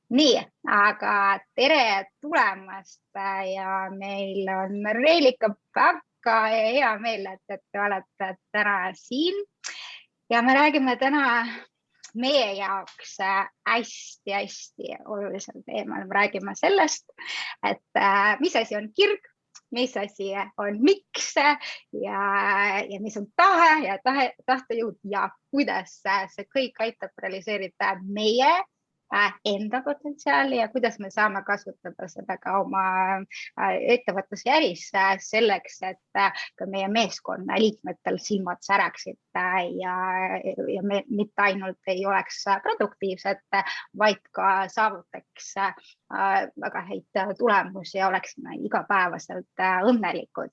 Nii, aga tere tulemast ja meil on Reelika väga hea meel, et te olete täna siin ja me räägime täna meie jaoks hästi-hästi olulisel teemal. Me räägime sellest, et mis asi on kirg, mis asi on miks ja mis on tahe ja tahtejõud ja kuidas see kõik aitab realiseerida meie enda potentsiaali ja kuidas me saame kasutada seda ka oma ettevõttes ja äris selleks, et ka meie meeskonna liikmetel silmad säraksid ja mitte ainult ei oleks produktiivsed, vaid ka saavutaks väga häid tulemusi ja oleksime igapäevaselt õnnelikud.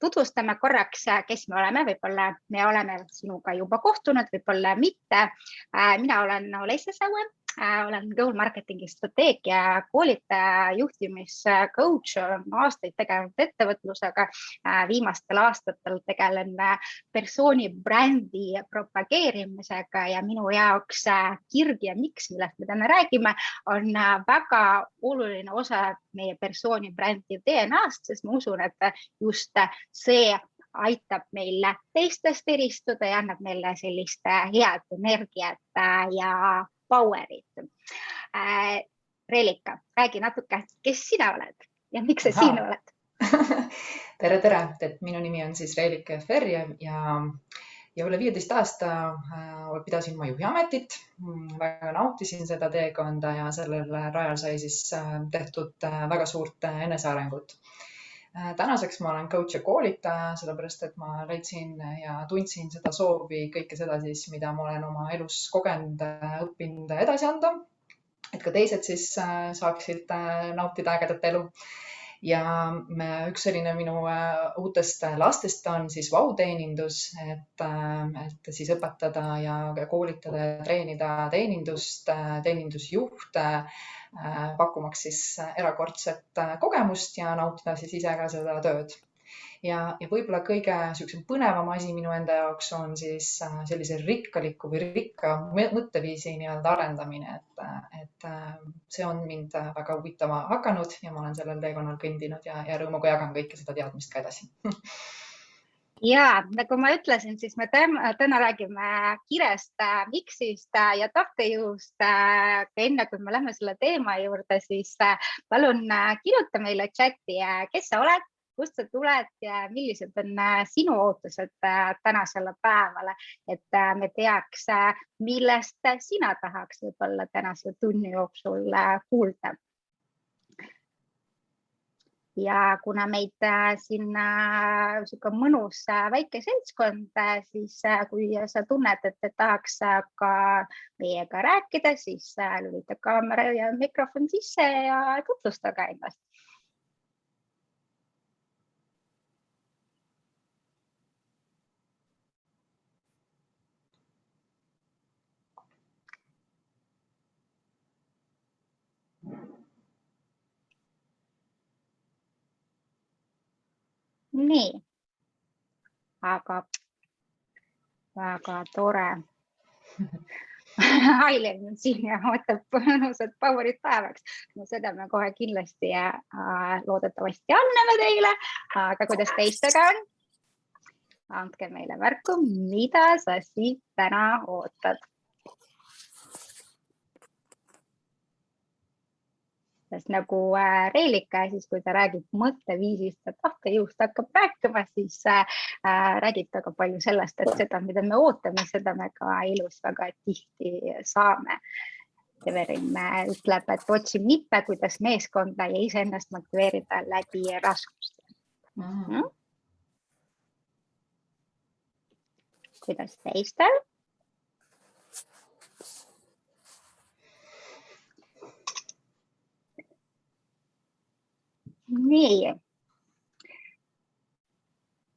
Tutvustame korraks, kes me oleme, võib-olla me oleme sinuga juba kohtunud, võib-olla mitte. Mina olen Olesja Saue, olen Goal Marketingi strateegia koolitaja, juhtimiscoach, olen aastaid tegelenud ettevõtlusega. Viimastel aastatel tegelen persooni brändi propageerimisega ja minu jaoks kirg ja miks, millest me täna räägime, on väga oluline osa meie persooni brändi DNA-st, sest ma usun, et just see aitab meile teistest eristuda ja annab meile sellist head energiat ja powerit. Reelika, räägi natuke, kes sina oled ja miks sa siin oled? Tere, et minu nimi on siis Reelika FR ja üle 15 aasta pidasin ma juhiametit. Väga nautisin seda teekonda ja sellel rajal sai siis tehtud väga suurt enesearengut. Tänaseks ma olen coach ja koolitaja, sellepärast et ma leidsin ja tundsin seda soovi kõike seda siis, mida ma olen oma elus kogenud, õppinud edasi anda, et ka teised siis saaksid nautida ägedat elu. Ja üks selline minu uutest lastest on siis Vau-teenindus, et siis õpetada ja koolitada ja treenida teenindust, teenindusjuhte, pakkumaks siis erakordset kogemust ja nautida siis ise ka seda tööd. Ja võib-olla kõige põnevam asi minu enda jaoks on siis sellise rikkaliku või rikka mõtteviisi arendamine, et see on mind väga huvitama hakanud ja ma olen sellel teekonnal kõndinud ja rõõmuga jagan kõike seda teadmist ka edasi. Ja nagu ma ütlesin, siis me täna räägime kirest, miksist ja tahtejõust. Enne kui me lähme selle teema juurde, siis palun kirjuta meile chati, kes sa oled, kust sa tuled ja millised on sinu ootused tänasele päevale, et me teaks, millest sina tahaks võib-olla tänase tunni jooksul kuulda. Ja kuna meid siin mõnus väike seltskond, siis kui sa tunned, et tahaks ka meiega rääkida, siis lülita kaamera ja mikrofon sisse ja tutvustaga ennast. Nii, aga väga tore. Ailen on siin ja ootab mõnusat powerit päevaks. No seda me kohe kindlasti loodetavasti anname teile, aga kuidas teistega on? Andke meile märku, mida sa siit täna ootad. Sest nagu Reelika, siis kui ta räägib mõtteviisist ja tahtejõust hakkab rääkima, siis räägib väga palju sellest, et seda, mida me ootame, seda me ka elus väga tihti saame. Severin ütleb, et otsim nippe, kuidas meeskonda ja iseennast motiveerida läbi raskuste. Kuidas teistel? Nii.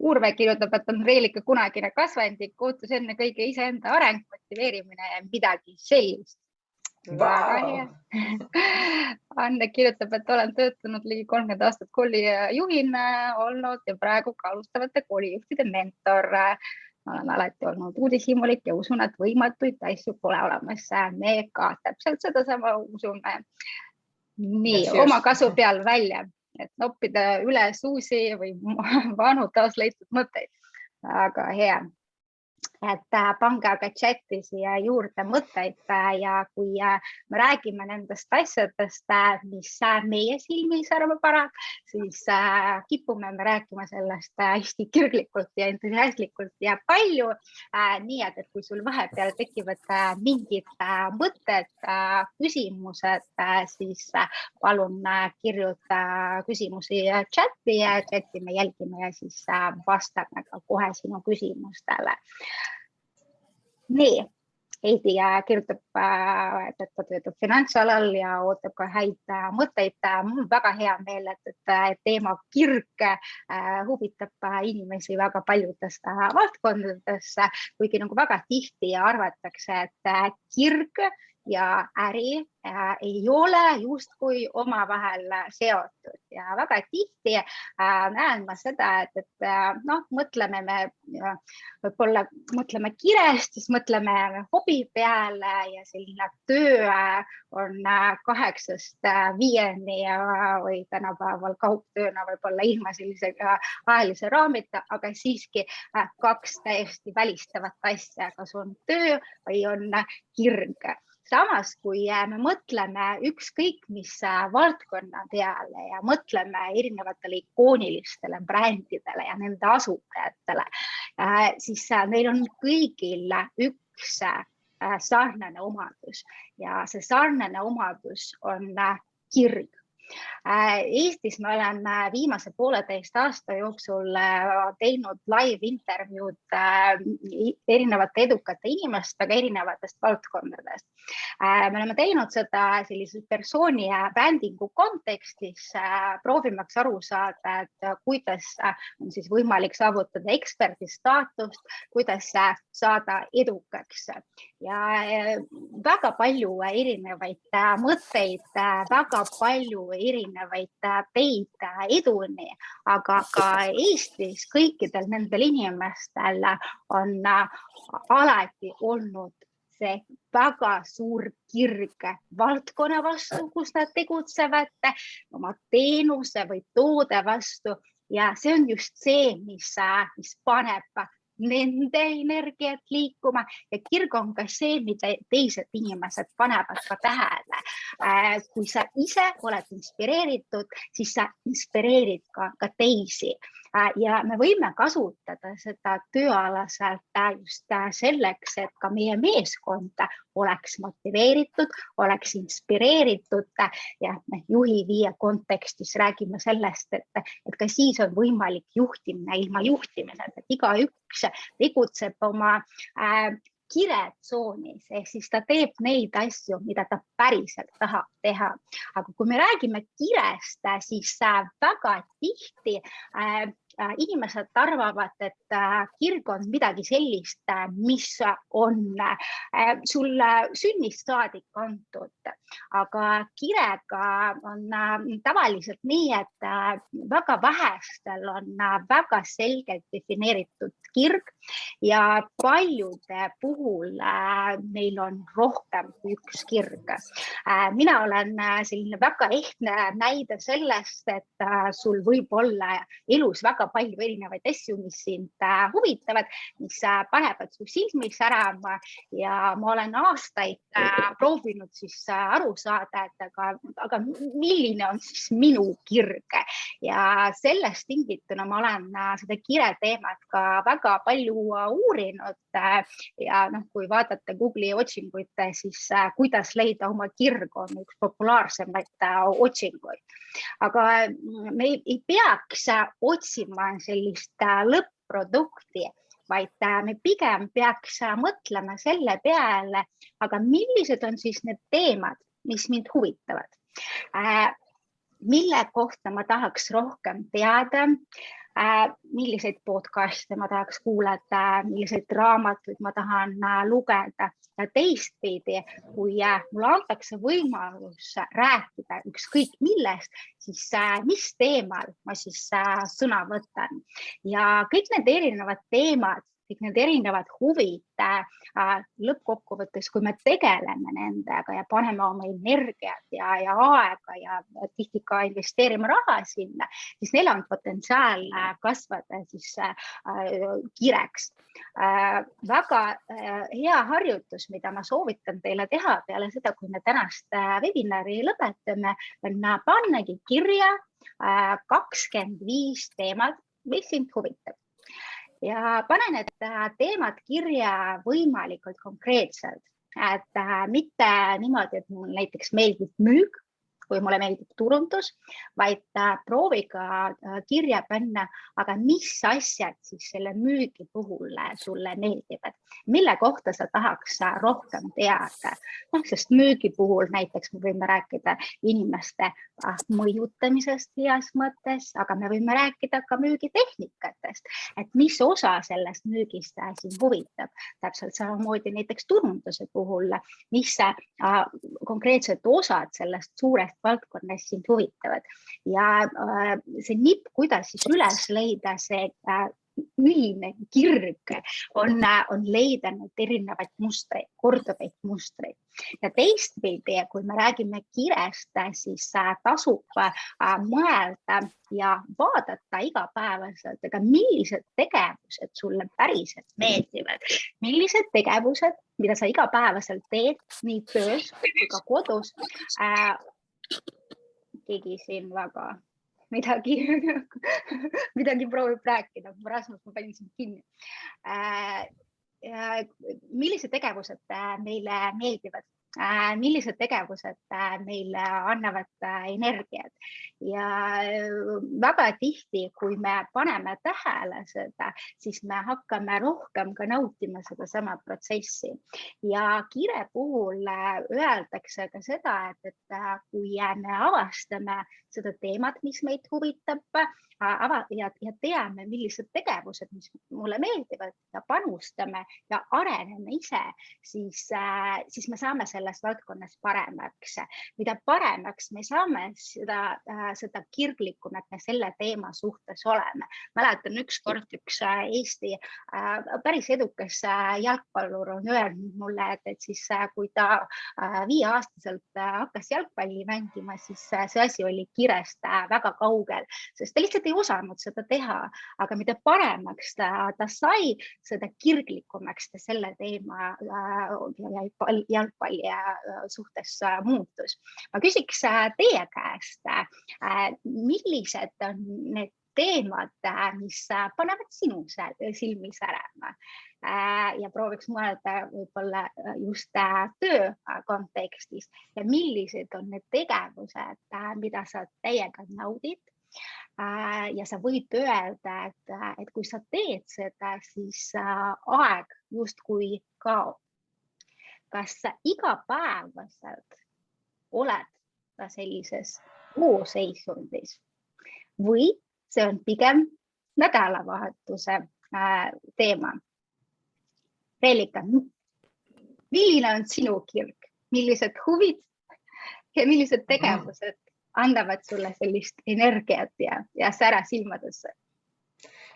Urve kirjutab, et on Reelika kunagine kasvandik, ootus enne kõige iseenda areng, motiveerimine ja midagi sellist. Väga hea. Anne kirjutab, et olen töötanud ligi 30 aastat koolijuhina olnud ja praegu ka alustavate koolijuhtide mentor. ma olen alati olnud uudishimulik ja usun, et võimatuid asju pole olemas. Me ka täpselt sedasama usume. Nii, oma kasu peal välja, et noppida üles uusi või vanu taasleitud mõtteid. Aga hea. Et pange aga chati siia juurde mõtteid ja kui me räägime nendest asjadest, mis meie silmis arvaparad, siis kipume me rääkima sellest hästi kirglikult ja entusiastlikult ja palju. Nii, et kui sul vahepeal tekivad mingid mõtted, küsimused, siis palun kirjuta küsimusi chati ja chati me jälgime ja siis vastame ka kohe sinu küsimustele. Nii, Heidi kirjutab, et ta töötab finantsalal ja ootab ka häid mõtteid. Mul on väga hea meel, et teema kirg huvitab inimesi väga paljudest valdkondadest, kuigi nagu väga tihti arvatakse, et kirg ja äri ei ole justkui omavahel seotud ja väga tihti näen ma seda, et mõtleme me võib-olla mõtleme kirest, siis mõtleme hobi peale ja selline töö on 8–5 või tänapäeval kaugtööna võib-olla ilma sellise ajalise raamita, aga siiski 2 täiesti välistavat asja, kas on töö või on kirg. Samas, kui me mõtleme ükskõik mis valdkonna peale ja mõtleme erinevatele ikoonilistele brändidele ja nende asutajatele, siis meil on kõigil üks sarnane omadus ja see sarnane omadus on kirg. Eestis me oleme viimase 1,5 aasta jooksul teinud live-intervjuud erinevate edukate inimestega erinevatest valdkondadest. Me oleme teinud seda sellise persooni ja brändingu kontekstis, proovimaks aru saada, et kuidas on siis võimalik saavutada eksperdi staatust, kuidas saada edukaks. Ja väga palju erinevaid mõtteid, väga palju erinevaid teid eduni, aga ka Eestis kõikidel nendel inimestel on alati olnud see väga suur kirg valdkonna vastu, kus nad tegutsevad, oma teenuse või toode vastu ja see on just see, mis paneb nende energiat liikuma ja kirg on ka see, mida teised inimesed panevad ka tähele. Kui sa ise oled inspireeritud, siis sa inspireerid ka teisi ja me võime kasutada seda tööalaselt just selleks, et ka meie meeskond oleks motiveeritud, oleks inspireeritud ja juhi viie kontekstis räägime sellest, et ka siis on võimalik juhtimine ilma juhtimisel, et igaüks tegutseb oma kiretsoonis, ehk siis ta teeb neid asju, mida ta päriselt tahab teha. Aga kui me räägime kirest, siis väga tihti inimesed arvavad, et kirg on midagi sellist, mis on sul sünnist saadik antud. Aga kirega on tavaliselt nii, et väga vähestel on väga selgelt defineeritud kirg ja paljude puhul meil on rohkem kui üks kirg. Mina olen selline väga ehtne näide sellest, et sul võib olla elus väga palju erinevaid asju, mis sind huvitavad, mis panevad su silmis särama ja ma olen aastaid proovinud siis aru saada, et aga milline on siis minu kirg ja sellest tingituna ma olen seda kire teemat ka väga palju uurinud ja kui vaadata Google'i otsinguid, siis kuidas leida oma kirg on üks populaarsemaid otsinguid. Aga me ei peaks otsima sellist lõpp-produkti, vaid me pigem peaks mõtlema selle peale, aga millised on siis need teemad, mis mind huvitavad, mille kohta ma tahaks rohkem teada, milliseid podcaste ma tahaks kuulata, milliseid raamatuid ma tahan lugeda ja teistpidi, kui mulle antakse võimalus rääkida ükskõik millest, siis mis teemal ma siis sõna võtan ja kõik need erinevad teemad kõik need erinevad huvid lõppkokkuvõttes, kui me tegeleme nendega ja paneme oma energiat ja aega ja tihti ka investeerime raha sinna, siis neil on potentsiaal kasvada siis kireks. Väga hea harjutus, mida ma soovitan teile teha peale seda, kui me tänast webinari lõpetame, on pannagi kirja 25 teemat, mis sind huvitab. Ja pane need teemad kirja võimalikult konkreetselt, et mitte niimoodi, et mul näiteks meeldib müük või mulle meeldib turundus, vaid proovi ka kirja panna, aga mis asjad siis selle müügi puhul sulle meeldivad, mille kohta sa tahaks rohkem teada. Sest müügi puhul näiteks me võime rääkida inimeste mõjutamisest heas mõttes, aga me võime rääkida ka müügitehnikatest, et mis osa sellest müügist sind huvitab. Täpselt samamoodi näiteks turunduse puhul, mis konkreetsed osad sellest suurest valdkonnas sind huvitavad ja see nipp, kuidas siis üles leida see ühine kirg on leida need erinevaid mustreid, korduvaid mustreid. Ja teistpidi, kui me räägime kirest, siis tasub mõelda ja vaadata igapäevaselt, aga millised tegevused sulle päriselt meeldivad, millised tegevused, mida sa igapäevaselt teed nii töös kui ka kodus. Keegi siin väga midagi proovib rääkida. Rasmus, ma panin sind kinni. Millised tegevused meile meeldivad? Millised tegevused meile annavad energiat ja väga tihti, kui me paneme tähele seda, siis me hakkame rohkem ka nautima seda sama protsessi ja kire puhul öeldakse ka seda, et kui me avastame seda teemat, mis meid huvitab ja teame, millised tegevused, mis mulle meeldivad ja panustame ja areneme ise, siis me saame selles valdkonnas paremaks. Mida paremaks me saame, seda kirglikum, et me selle teema suhtes oleme. Mäletan ükskord üks Eesti päris edukas jalgpallur on öelnud mulle, et siis kui ta 5-aastaselt hakkas jalgpalli mängima, siis see asi oli kirest väga kaugel, sest ta lihtsalt ei osanud seda teha, aga mida paremaks ta sai, seda kirglikumaks ta selle teema jalgpalli suhtes muutus. Ma küsiks teie käest, millised on need teemad, mis panevad sinu silmi särama ja prooviks mõelda võib-olla just töö kontekstis ja millised on need tegevused, mida sa täiega naudid ja sa võid öelda, et kui sa teed seda, siis aeg justkui kaob. Kas sa igapäevaselt oled sellises koosseisundis või see on pigem nädalavahetuse teema? Reelika, milline on sinu kirg? Millised huvid ja millised tegevused andavad sulle sellist energiat ja sära silmadesse?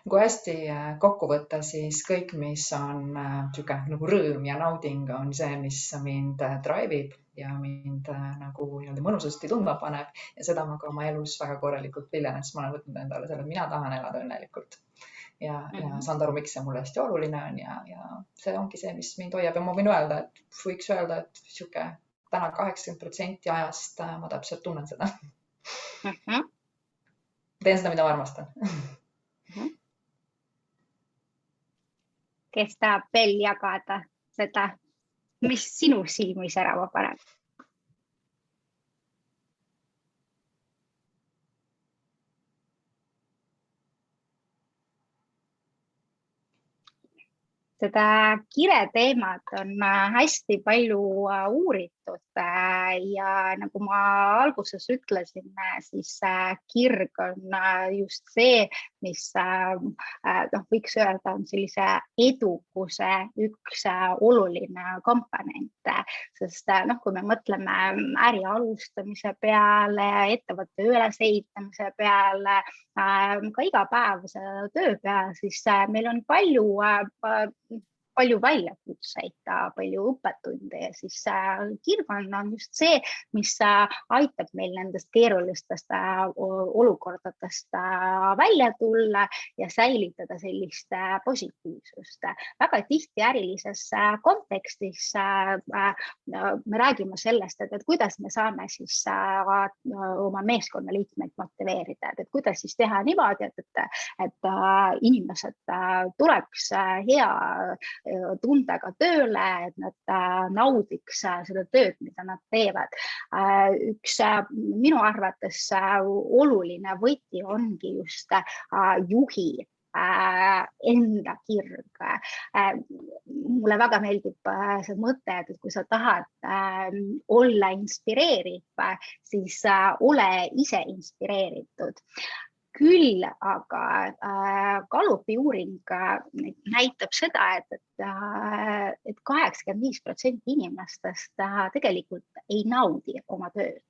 Kui hästi kokku võtta, siis kõik, mis on nagu rõõm ja nauding, on see, mis mind drive'ib ja mind nagu mõnusasti tundma paneb ja seda ma ka oma elus väga korralikult viljan, sest ma olen võtnud endale selle, et mina tahan elada õnnelikult. Ja saan aru, miks see mulle hästi oluline on ja see ongi see, mis mind hoiab ja ma võin öelda, et võiks öelda, et siuke täna 80% ajast ma täpselt tunnen seda. Teen seda, mida ma armastan. Kes tahab veel jagada seda, mis sinu silmi särama paneb? Seda kire teemat on hästi palju uuritud ja nagu ma alguses ütlesin, siis kirg on just see, mis võiks öelda on sellise edukuse üks oluline komponent, sest kui me mõtleme äri alustamise peale, ettevõtte ülesehitamise peale, ka igapäevase töö peale, siis meil on palju väljakutseid, palju õppetunde ja siis kirgkond on just see, mis aitab meil nendest keerulistest olukordadest välja tulla ja säilitada sellist positiivsust. Väga tihti ärilises kontekstis me räägime sellest, et kuidas me saame siis oma meeskonnaliikmeid motiveerida, et kuidas siis teha niimoodi, et inimesed tuleks hea tundega tööle, et nad naudiks seda tööd, mida nad teevad. Üks minu arvates oluline võti ongi just juhi enda kirg. Mulle väga meeldib see mõte, et kui sa tahad olla inspireeriv, siis ole ise inspireeritud. Küll aga Gallupi uuring näitab seda, et 85% inimestest tegelikult ei naudi oma tööd.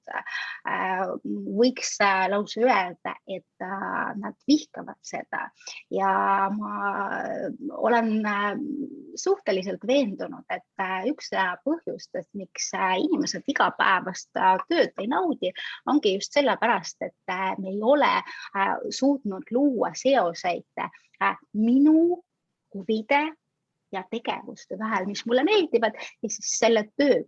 Võiks lausa öelda, et nad vihkavad seda ja ma olen suhteliselt veendunud, et üks põhjustest, miks inimesed igapäevast tööd ei naudi, ongi just sellepärast, et me ei ole suutnud luua seoseid minu huvide ja tegevuste vahel, mis mulle meeldivad, ja siis selle töö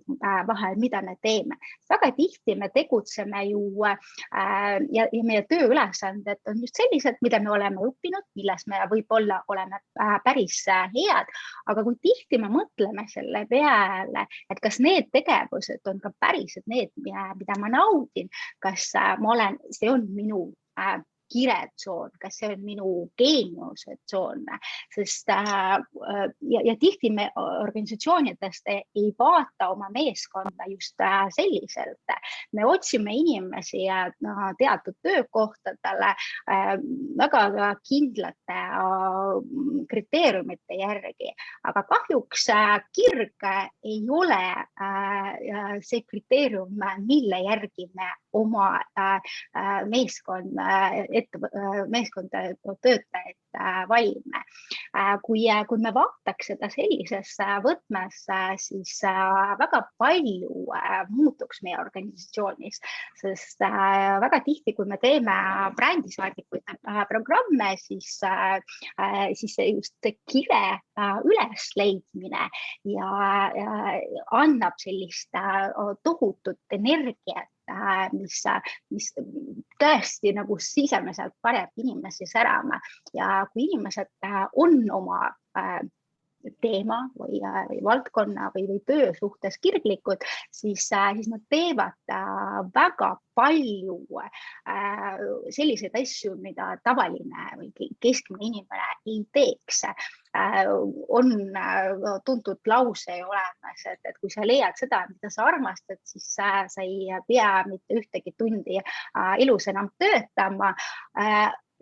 vahel, mida me teeme. Väga tihti me tegutseme ju ja meie tööülesanded on just sellised, mida me oleme õppinud, milles me võib-olla oleme päris head, aga kui tihti me mõtleme selle peale, et kas need tegevused on ka päriselt need, mida ma naudin, kas see on minu kiretsoon, kas see on minu geeniuse tsoon, sest ja tihti me organisatsioonidest ei vaata oma meeskonda just selliselt. Me otsime inimesi teatud töökohtadele väga kindlate kriteeriumite järgi, aga kahjuks kirg ei ole see kriteerium, mille järgi me oma meeskonda töötajaid valime. Kui me vaataks seda sellises võtmes, siis väga palju muutuks meie organisatsioonis, sest väga tihti, kui me teeme brändisaadikute programme, siis just kire ülesleidmine ja annab sellist tohutut energiat, mis tõesti nagu sisemiselt paneb inimesi särama ja kui inimesed on oma teema või valdkonna või töö suhtes kirglikud, siis nad teevad väga palju selliseid asju, mida tavaline või keskmine inimene ei teeks. On tuntud lause olemas, et kui sa leiad seda, mida sa armastad, siis sa ei pea mitte ühtegi tundi elus enam töötama.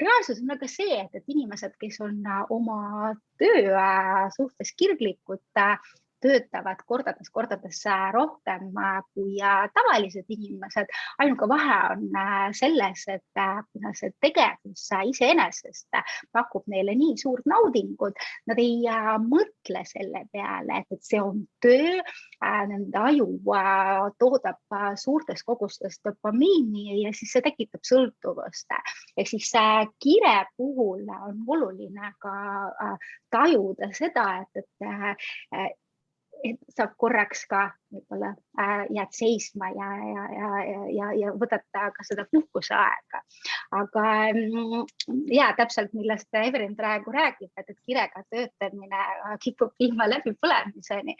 Reaalsus on aga see, et inimesed, kes on oma töö suhtes kirglikud, töötavad kordades rohkem kui tavalised inimesed. Ainuke vahe on selles, et see tegevus iseenesest pakub neile nii suurt naudingut, nad ei mõtle selle peale, et see on töö, nende aju toodab suurtes kogustes dopamiini ja siis see tekitab sõltuvust. Ja siis kire puhul on oluline ka tajuda seda, et sa korraks ka võib-olla jääd seisma ja võtad ka seda puhkuseaega. Aga täpselt, millest Evelin praegu räägib, et kirega töötamine kipub ilma läbipõlemiseni.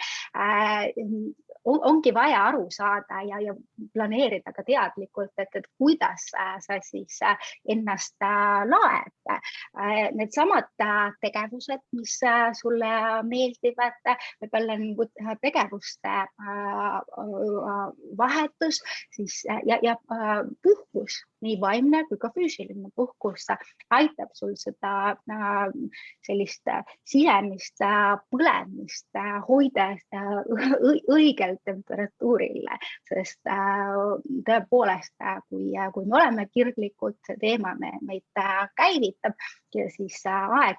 Ongi vaja aru saada ja planeerida ka teadlikult, et kuidas sa siis ennast laed. Need samad tegevused, mis sulle meeldivad, võib-olla tegevuste vahetus siis, ja puhkus, nii vaimne kui ka füüsiline puhkus aitab sul seda sellist sisemist põlemist hoida õigel temperatuuril, sest tõepoolest, kui me oleme kirglikud, see teema meid käivitab ja siis aeg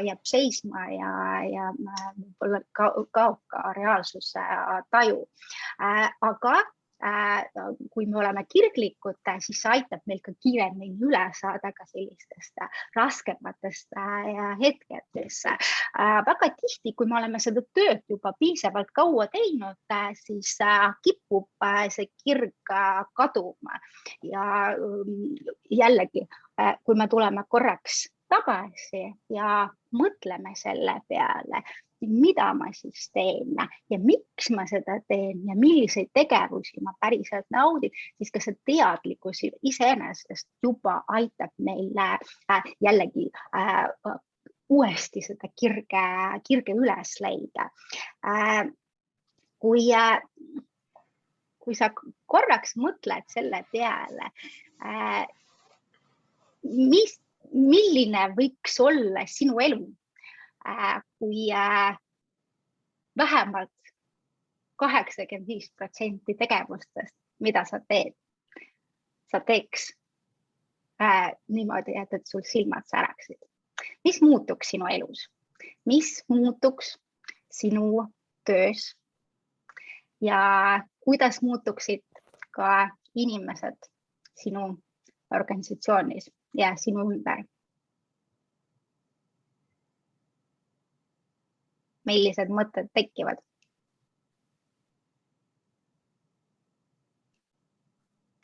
jääb seisma ja võib-olla kaob ka reaalsuse taju. Aga kui me oleme kirglikud, siis aitab meil ka kiiremini üle saada ka sellistest raskematest hetkedest. Väga tihti, kui me oleme seda tööd juba piisavalt kaua teinud, siis kipub see kirg kaduma. Ja jällegi, kui me tuleme korraks tagasi ja mõtleme selle peale, mida ma siis teen ja miks ma seda teen ja milliseid tegevusi ma päriselt naudin, siis ka see teadlikkus iseenesest juba aitab meil jällegi uuesti seda kirge üles leida. Kui sa korraks mõtled selle peale, milline võiks olla sinu elu, kui vähemalt 85% tegevustest, mida sa teed, sa teeks niimoodi, et sul silmad säraksid. Mis muutuks sinu elus? Mis muutuks sinu töös? Ja kuidas muutuksid ka inimesed sinu organisatsioonis ja sinu ümber? Millised mõtted tekivad?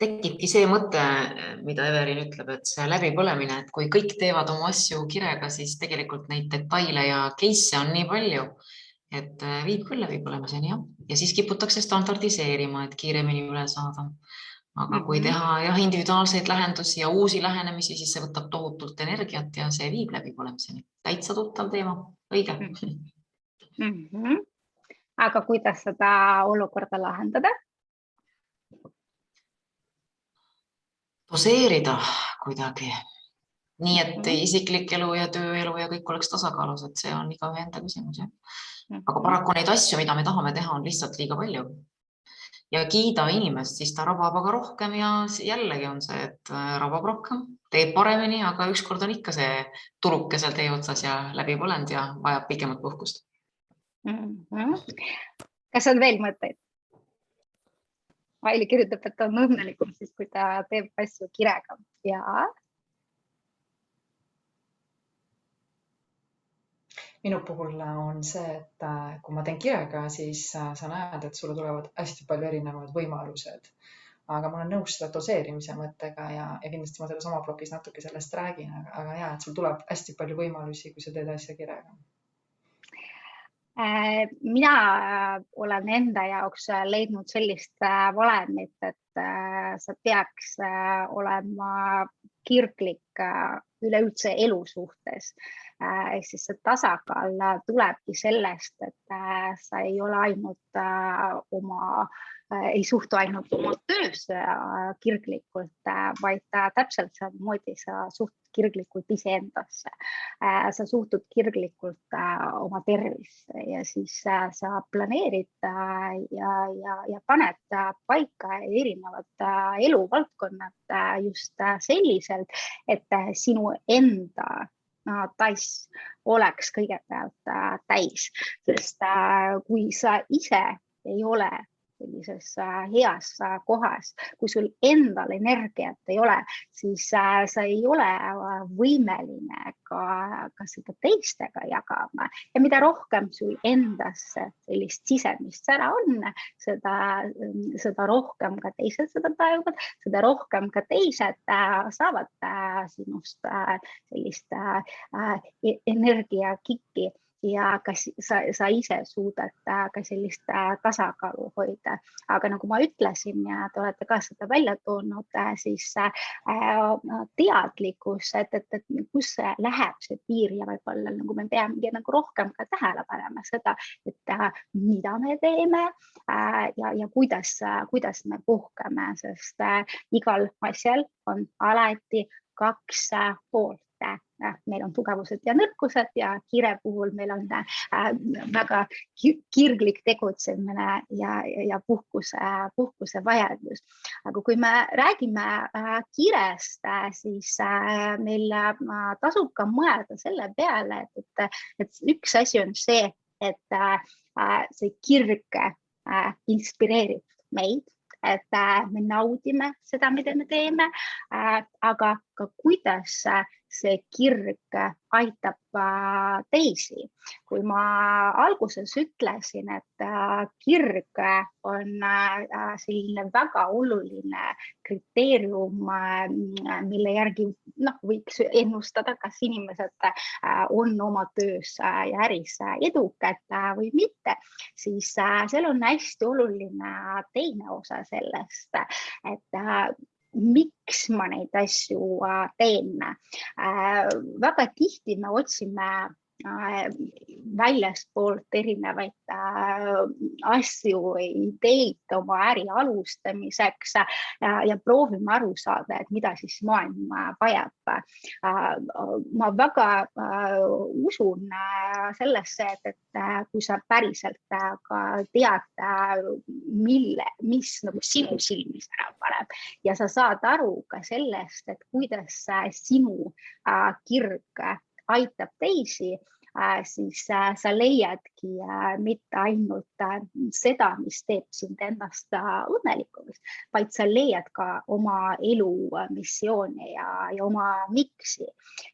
Tekibki see mõte, mida Everin ütleb, et see läbipõlemine, et kui kõik teevad oma asju kirega, siis tegelikult neid detaile ja case'e on nii palju, et viib küll läbipõlemiseni, jah. Ja siis kiputakse standardiseerima, et kiiremini üle saada. Aga kui teha individuaalseid lähendusi ja uusi lähenemisi, siis see võtab tohutult energiat ja see viib läbipõlemiseni. Täitsa tuttav teema, õige. Aga kuidas seda olukorda lahendada? Doseerida kuidagi. Nii, et isiklik elu ja tööelu ja kõik oleks tasakaalus, et see on igaühe enda küsimus. Aga paraku neid asju, mida me tahame teha, on lihtsalt liiga palju. Ja kiida inimest, siis ta rabab aga rohkem ja jällegi on see, et rabab rohkem, teeb paremini, aga ükskord on ikka see turuke seal tee otsas ja läbi põlend ja vajab pikemat puhkust. Kas on veel mõtteid? Aili kirjutab, et on õnnelikum siis, kui ta teeb asju kirega. Ja? Minu puhul on see, et kui ma teen kirega, siis sa näed, et sulle tulevad hästi palju erinevad võimalused. Aga ma olen nõus seda doseerimise mõttega ja kindlasti ma selles oma blogis natuke sellest räägin, aga jah, et sul tuleb hästi palju võimalusi, kui sa teed asja kirega. Mina olen enda jaoks leidnud sellist valemit, et sa peaks olema kirglik üleüldse elu suhtes. Siis see tasakaal tulebki sellest, et sa ei ole ainult ei suhtu ainult oma töös kirglikult, vaid täpselt samamoodi sa suhtud kirglikult iseendasse. Sa suhtud kirglikult oma tervisse ja siis sa planeerid ja paned paika erinevad eluvaldkonnad just selliselt, et sinu enda tass oleks kõigepealt täis, sest kui sa ise ei ole sellises heas kohas, kui sul endal energiat ei ole, siis sa ei ole võimeline ka seda teistega jagama. Ja mida rohkem sul endas sellist sisemist sära on, seda rohkem ka teised seda tajuvad, seda rohkem ka teised saavad sinust sellist energiakikki. ja kas sa ise suudad ka sellist tasakaalu hoida. Aga nagu ma ütlesin ja te olete ka seda välja toonud, siis teadlikkus, et kus läheb see piir ja võib-olla nagu me peamegi nagu rohkem ka tähele panema seda, et mida me teeme ja kuidas me puhkame, sest igal asjal on alati 2 poolt. Meil on tugevused ja nõrkused ja kiire puhul meil on väga kirglik tegutsemine ja puhkuse vajadus. Aga kui me räägime kiirest, siis meil tasub ka mõelda selle peale, et üks asi on see, et see kirg inspireerib meid, et me naudime seda, mida me teeme, aga ka kuidas see kirg aitab teisi. Kui ma alguses ütlesin, et kirg on selline väga oluline kriteerium, mille järgi võiks ennustada, kas inimesed on oma töös ja äris edukad või mitte, siis seal on hästi oluline teine osa sellest, et miks ma neid asju teen. Väga tihti me otsime väljastpoolt erinevaid asju, ideid oma äri alustamiseks ja proovime aru saada, et mida siis maailm vajab. Ma väga usun sellesse, et kui sa päriselt ka tead, mis nagu sinu silmis ära paneb ja sa saad aru ka sellest, et kuidas sinu kirg aitab teisi, siis sa leiadki mitte ainult seda, mis teeb sind endast õnnelikuks, vaid sa leiad ka oma elu missiooni ja oma miksi.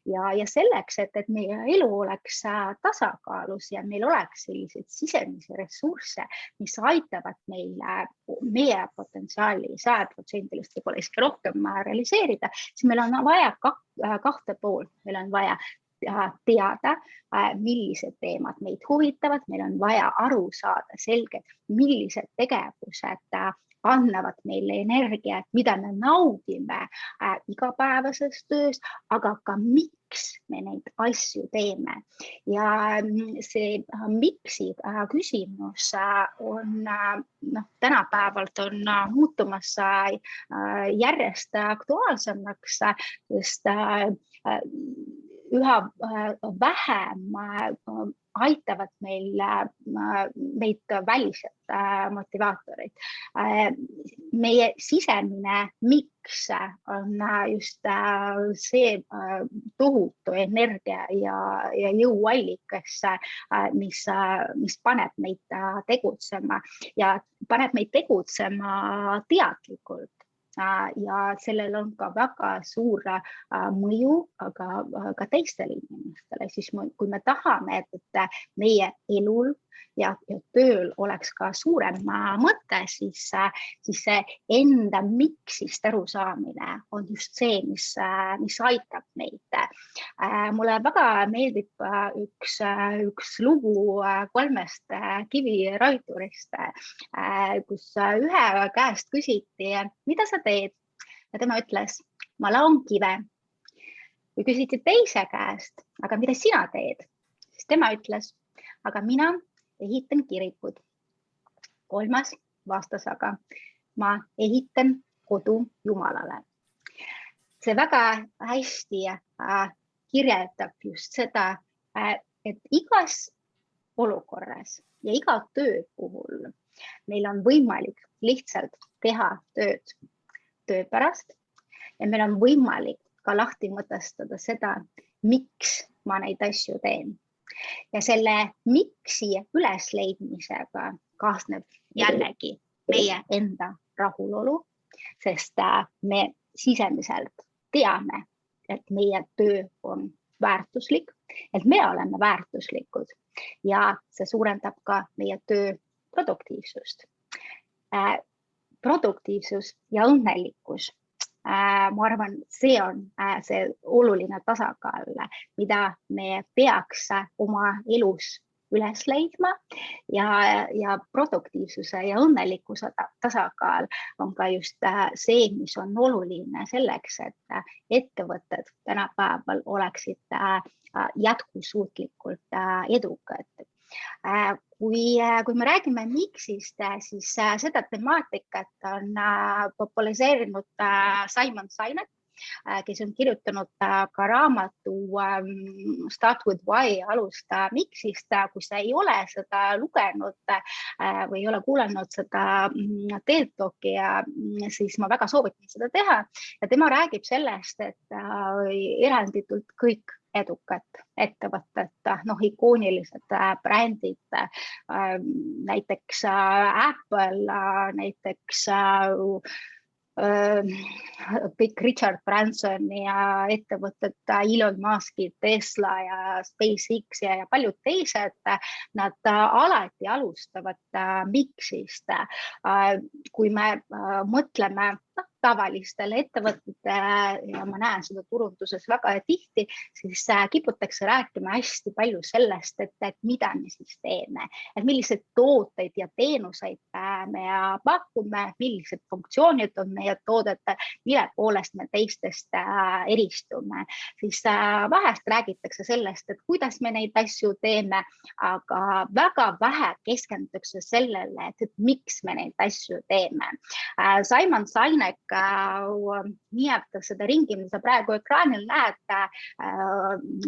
Ja selleks, et meie elu oleks tasakaalus ja meil oleks selliseid sisemisi ressursse, mis aitavad meil meie potentsiaali 100% võib-olla isegi rohkem realiseerida, siis meil on vaja 2 poolt. Meil on vaja teada, millised teemad meid huvitavad, meil on vaja aru saada selgelt, millised tegevused annavad meile energiat, mida me naudime igapäevases töös, aga ka miks me neid asju teeme. Ja see miksi küsimus on tänapäevalt on muutumas järjest aktuaalsemaks, sest üha vähem aitavad meid välised motivaatorid. Meie sisemine miks on just see tohutu energia ja jõuallikas, mis paneb meid tegutsema ja paneb meid tegutsema teadlikult. Ja sellel on ka väga suur mõju ka teistele inimestele. Siis kui me tahame, et meie elul ja tööl oleks ka suurem mõte, siis see enda miksist arusaamine on just see, mis aitab meid. Mulle väga meeldib üks lugu 3 kiviraiturist, kus ühe käest küsiti, mida sa teed? Ja tema ütles, ma laon kive. Kui küsiti teise käest, aga mida sina teed? Siis tema ütles, aga mina ehitan kirikud. 3. vastas aga, ma ehitan kodu Jumalale. See väga hästi kirjeldab just seda, et igas olukorras ja iga töö puhul meil on võimalik lihtsalt teha tööd töö pärast ja meil on võimalik ka lahti mõtestada seda, miks ma neid asju teen. Ja selle miksi ülesleidmisega kaasneb jällegi meie enda rahulolu, sest me sisemiselt teame, et meie töö on väärtuslik, et me oleme väärtuslikud ja see suurendab ka meie töö produktiivsust. Produktiivsus ja õnnelikkus ma arvan, see on see oluline tasakaal, mida me peaks oma elus üles leidma ja produktiivsuse ja õnnelikkuse tasakaal on ka just see, mis on oluline selleks, et ettevõtted tänapäeval oleksid jätkusuutlikult edukad. Kui me räägime miksist, siis seda temaatikat on populariseerinud Simon Sinek, kes on kirjutanud ka raamatu Start with Why, alusta miksist. Kui sa ei ole seda lugenud või ei ole kuulanud seda TED Talki, siis ma väga soovitan seda teha. Ja tema räägib sellest, et eranditult kõik edukad ettevõtted, ikoonilised brändid, näiteks Apple, näiteks kõik Richard Branson ja ettevõtted Elon Muskid, Tesla ja SpaceX ja paljud teised, nad alati alustavad miksist. Kui me mõtleme tavalistele ettevõtetele ja ma näen seda turunduses väga tihti, siis kiputakse rääkima hästi palju sellest, et mida me siis teeme, et millised tooteid ja teenuseid me pakume, millised funktsioonid on meie toodete, mille poolest me teistest eristume. Siis vahest räägitakse sellest, et kuidas me neid asju teeme, aga väga vähe keskendutakse sellele, et miks me neid asju teeme. Simon Sinek nimetab seda ringi, mida sa praegu ekraanil näed,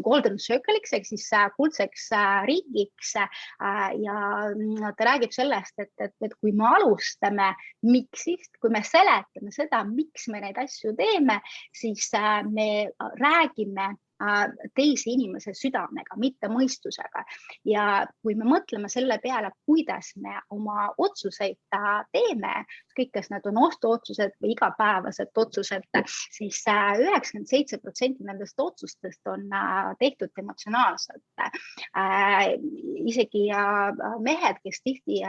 Golden Circle'iks ehk siis kuldseks ringiks ja ta räägib sellest, et kui me alustame miksist, kui me seletame seda, miks me neid asju teeme, siis me räägime teise inimese südamega, mitte mõistusega. Ja kui me mõtleme selle peale, kuidas me oma otsuseid teeme, kõik, kas need on ostuotsused või igapäevased otsused, siis 97% nendest otsustest on tehtud emotsionaalselt. Isegi mehed, kes tihti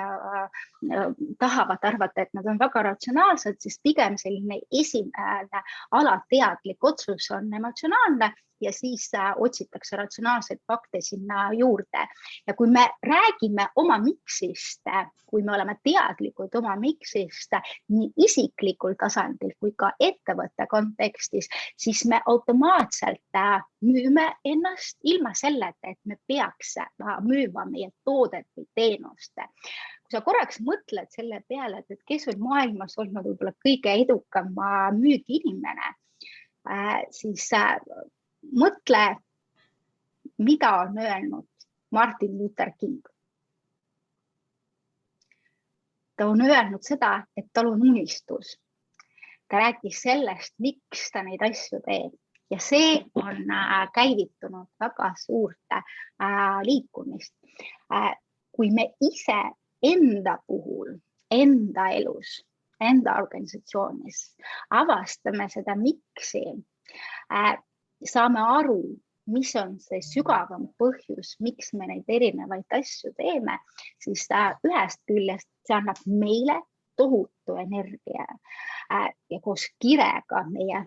tahavad arvata, et nad on väga ratsionaalsed, siis pigem selline esimene alateadlik otsus on emotsionaalne ja siis otsitakse ratsionaalseid fakte sinna juurde. Ja kui me räägime oma miksist, kui me oleme teadlikud oma miksist nii isiklikul tasandil kui ka ettevõtte kontekstis, siis me automaatselt müüme ennast ilma selleta, et me peaks müüma meie toodet või teenust. Kui sa korraks mõtled selle peale, et kes on maailmas olnud võib-olla kõige edukam müügiinimene, siis mõtle, mida on öelnud Martin Luther King. Ta on öelnud seda, et tal on unistus. Ta rääkis sellest, miks ta neid asju teeb. Ja see on käivitunud väga suurt liikumist. Kui me ise enda puhul, enda elus, enda organisatsioonis avastame seda miksi, saame aru, mis on see sügavam põhjus, miks me neid erinevaid asju teeme, siis ühest küljest see annab meile tohutu energia ja koos kirega meie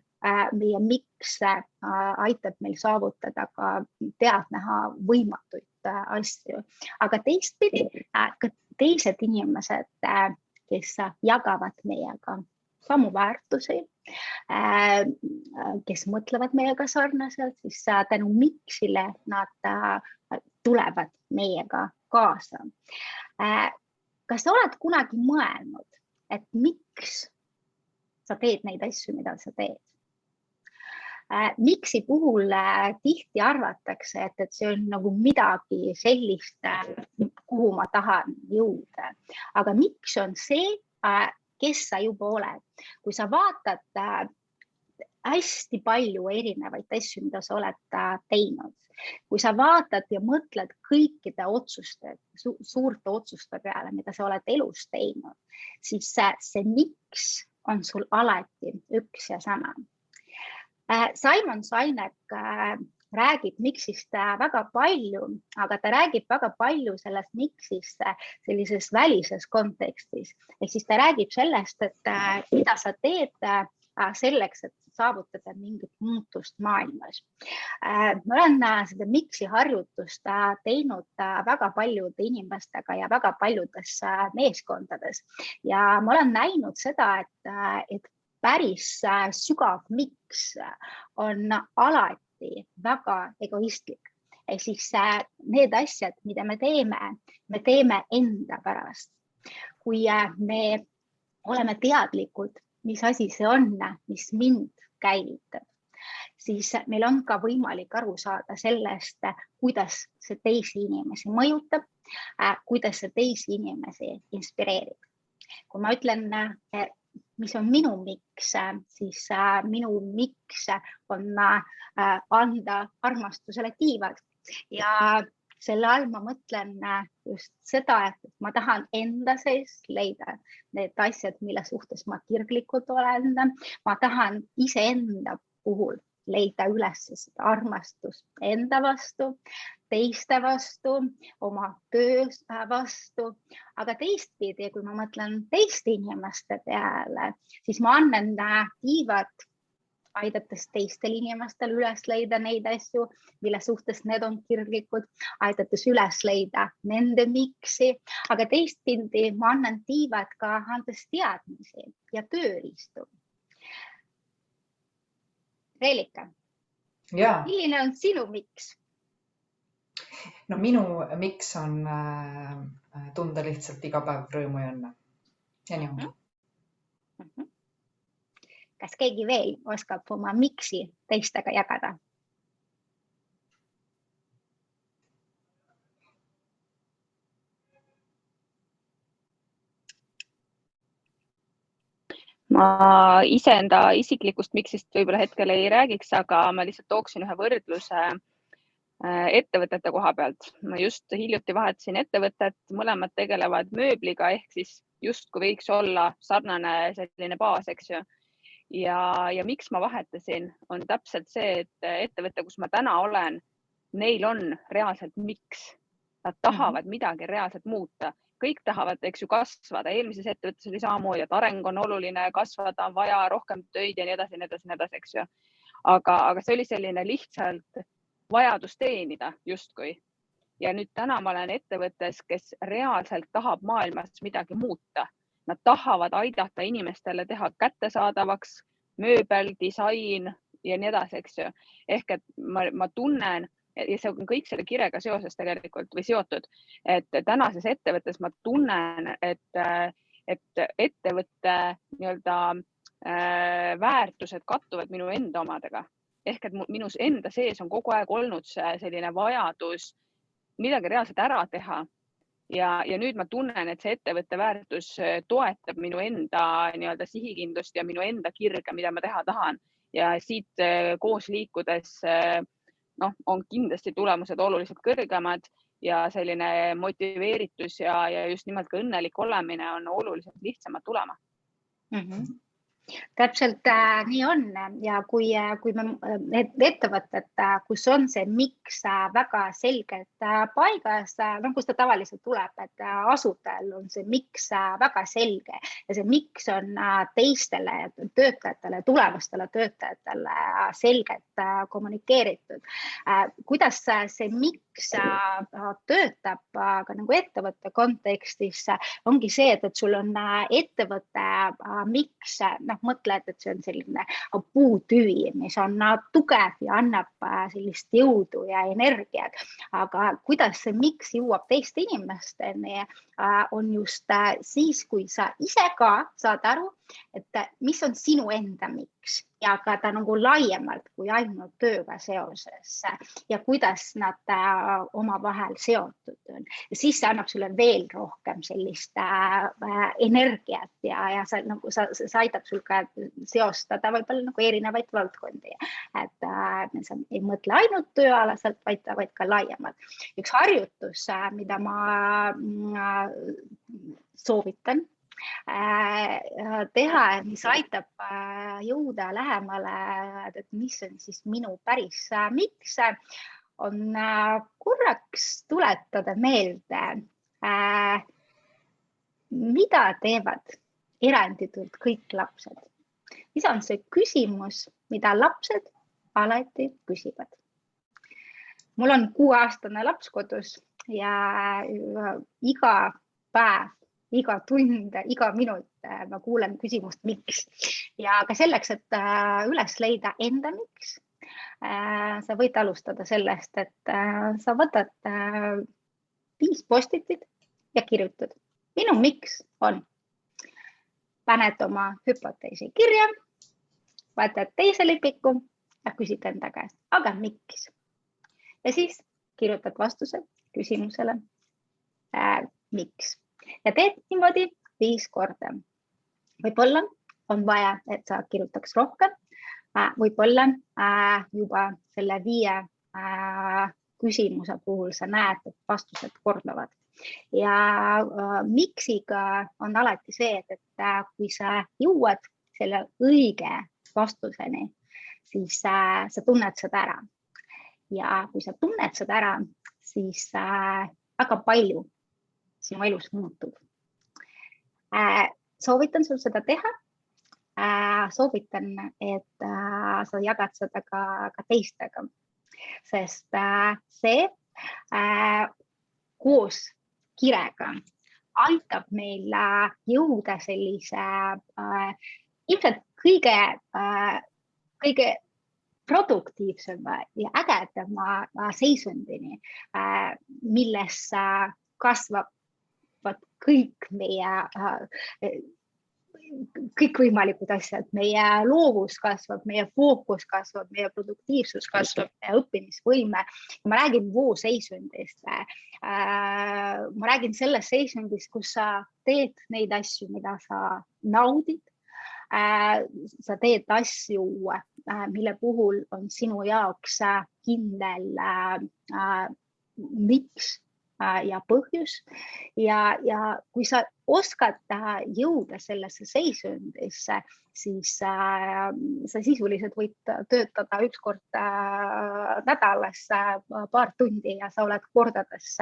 miks aitab meil saavutada ka teadnäha võimatuid asju. Aga teistpidi ka teised inimesed, kes jagavad meiega samu väärtusi, kes mõtlevad meiega sarnaselt, siis tänu miksile nad tulevad meiega kaasa. Kas sa oled kunagi mõelnud, et miks sa teed neid asju, mida sa teed? Miksi puhul tihti arvatakse, et see on nagu midagi sellist, kuhu ma tahan jõuda. Aga miks on see, kes sa juba oled? Kui sa vaatad hästi palju erinevaid asju, mida sa oled teinud, kui sa vaatad ja mõtled kõikide otsuste, suurte otsuste peale, mida sa oled elus teinud, siis see miks on sul alati üks ja sama. Simon Sinek räägib miksist väga palju, aga ta räägib väga palju sellest miksist sellises välises kontekstis. Ehk siis ta räägib sellest, et mida sa teed selleks, et saavutada mingit muutust maailmas. Ma olen seda miksi harjutust teinud väga paljude inimestega ja väga paljudes meeskondades ja ma olen näinud seda, et päris sügav miks on alati väga egoistlik. Ehk siis need asjad, mida me teeme enda pärast. Kui me oleme teadlikud, mis asi see on, mis mind käivitab, siis meil on ka võimalik aru saada sellest, kuidas see teisi inimesi mõjutab, kuidas see teisi inimesi inspireerib. Kui ma ütlen, mis on minu miks, siis minu miks on anda armastusele tiivad ja selle all ma mõtlen just seda, et ma tahan enda sees leida need asjad, mille suhtes ma kirglikult olen. Ma tahan iseenda puhul leida üles seda armastust enda vastu, teiste vastu, oma töö vastu. Aga teistpidi, kui ma mõtlen teiste inimeste peale, siis ma annan tiivad aidates teistel inimestel üles leida neid asju, mille suhtes need on kirglikud, aidates üles leida nende miksi, aga teistpidi ma annan tiivad ka andes teadmisi ja tööriistu. Reelika, milline on sinu miks? No minu miks on tunda lihtsalt iga päev rõõmu ja õnne. Ja nii on. Kas keegi veel oskab oma miksi teistega jagada? Ma iseenda isiklikust miksist võib-olla hetkel ei räägiks, aga ma lihtsalt tooksin ühe võrdluse ettevõtete koha pealt. Ma just hiljuti vahetasin ettevõtet, mõlemad tegelevad mööbliga, ehk siis justkui võiks olla sarnane selline baas, eks ju. Ja miks ma vahetasin, on täpselt see, et ettevõte, kus ma täna olen, neil on reaalselt miks. Nad tahavad midagi reaalselt muuta. Kõik tahavad, eks ju, kasvada. Eelmises ettevõttes oli samamoodi, et areng on oluline, kasvada on vaja rohkem töid ja nii edasi, eks ju. Aga see oli selline lihtsalt vajadus teenida justkui. Ja nüüd täna ma olen ettevõttes, kes reaalselt tahab maailmas midagi muuta. Nad tahavad aidata inimestele teha kättesaadavaks mööbel, disain ja nii edasi, eks ju. Ehk et ma tunnen, ja see on kõik selle kirega seoses tegelikult või seotud, et tänases ettevõttes ma tunnen, et ettevõtte väärtused kattuvad minu enda omadega. Ehk et minu enda sees on kogu aeg olnud see selline vajadus midagi reaalselt ära teha. Ja nüüd ma tunnen, et see ettevõtte väärtus toetab minu enda sihikindlust ja minu enda kirge, mida ma teha tahan. Ja siit koos liikudes on kindlasti tulemused oluliselt kõrgemad ja selline motiveeritus ja just nimelt ka õnnelik olemine on oluliselt lihtsamad tulema. Täpselt nii on ja kui me ettevõtted, kus on see miks väga selgelt paigas, kus ta tavaliselt tuleb, et asutajal on see miks väga selge ja see miks on teistele töötajatele, tulevastele töötajatele selgelt kommunikeeritud. Kuidas see miks töötab ka nagu ettevõtte kontekstis, ongi see, et sul on ettevõtte miks, mõtled, et see on selline puutüvi, mis on tugev ja annab sellist jõudu ja energiat. Aga kuidas see miks jõuab teiste inimesteni, on just siis, kui sa ise ka saad aru, et mis on sinu enda miks ja ka ta nagu laiemalt kui ainult tööga seoses ja kuidas nad omavahel seotud on. Ja siis see annab sulle veel rohkem sellist energiat ja see aitab sul ka seostada võib-olla nagu erinevaid valdkondi. Et sa ei mõtle ainult tööalaselt, vaid ka laiemalt. Üks harjutus, mida ma soovitan teha, mis aitab jõuda lähemale, et mis on siis minu päris miks, on korraks tuletada meelde, mida teevad eranditult kõik lapsed. siis on see küsimus, mida lapsed alati küsivad. Mul on 6-aastane laps kodus ja iga päev, iga tund, iga minut ma kuulen küsimust, miks. Ja ka selleks, et üles leida enda miks, sa võid alustada sellest, et sa võtad 5 postitit ja kirjutad. Minu miks on. Paned oma hüpoteesi kirja, võtad teise lipiku ja küsid enda käest, aga miks? Ja siis kirjutad vastuse küsimusele miks. Ja teed niimoodi 5 korda. Võib-olla on vaja, et sa kirjutaks rohkem. Võib-olla juba selle 5 küsimuse puhul sa näed, et vastused korduvad. Ja miksiga on alati see, et kui sa jõuad selle õige vastuseni, siis sa tunned seda ära. Ja kui sa tunned seda ära, siis väga palju sinu elus muutub. Soovitan sul seda teha. Soovitan, et sa jagad seda ka teistega, sest see koos kirega aitab meil jõuda sellise ilmselt kõige produktiivsema ja ägedama seisundini, milles kasvavad kõik meie kõikvõimalikud asjad, meie loovus kasvab, meie fookus kasvab, meie produktiivsus kasvab, õppimisvõime. Ma räägin vooseisundist. Ma räägin sellest seisundist, kus sa teed neid asju, mida sa naudid. Sa teed asju, mille puhul on sinu jaoks kindel miks ja põhjus. Ja kui sa oskad jõuda sellesse seisundisse, siis sa sisuliselt võid töötada 1 kord nädalas paar tundi ja sa oled kordades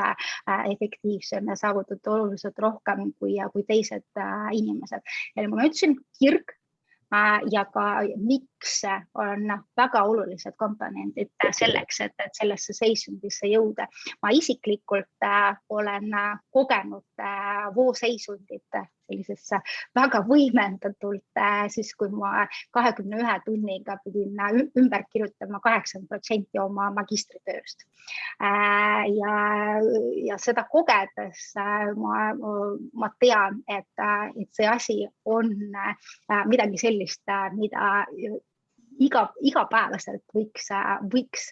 efektiivsem ja saavutad oluliselt rohkem kui teised inimesed. Ja nagu ma ütlesin, kirg ja ka miks on väga olulised komponendid selleks, et sellesse seisundisse jõuda. Ma isiklikult olen kogenud vooseisundit sellisesse väga võimendatult, siis kui ma 21 tunniga pidin ümber kirjutama 80% oma magistritööst. Ja seda kogedes ma tean, et see asi on midagi sellist, mida igapäevaselt võiks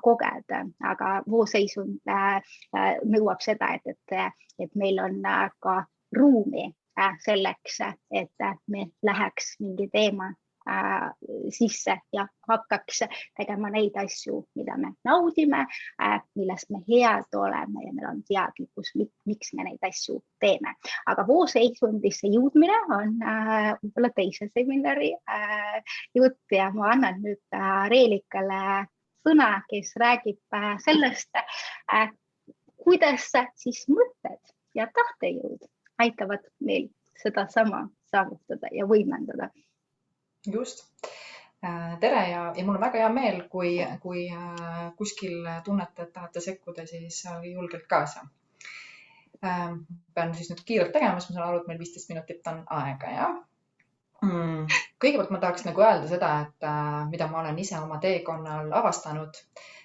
kogeda, aga vooseisund nõuab seda, et meil on ka ruumi selleks, et me läheks mingi teema sisse ja hakkaks tegema neid asju, mida me naudime, millest me head oleme ja meil on teadlikkus, miks me neid asju teeme. Aga vooseisundisse jõudmine on võib-olla teise seminari jutt ja ma annan nüüd Reelikale sõna, kes räägib sellest, kuidas siis mõtted ja tahtejõud aitavad meil seda sama saavutada ja võimendada. Just. Tere ja mul on väga hea meel, kui kuskil tunnete, et tahate sekkuda, siis julgelt kaasa. Pean siis nüüd kiirelt tegema, sest ma saan aru, et meil 15 minutit on aega. Ja? Kõigepealt ma tahaks öelda seda, et mida ma olen ise oma teekonnal avastanud,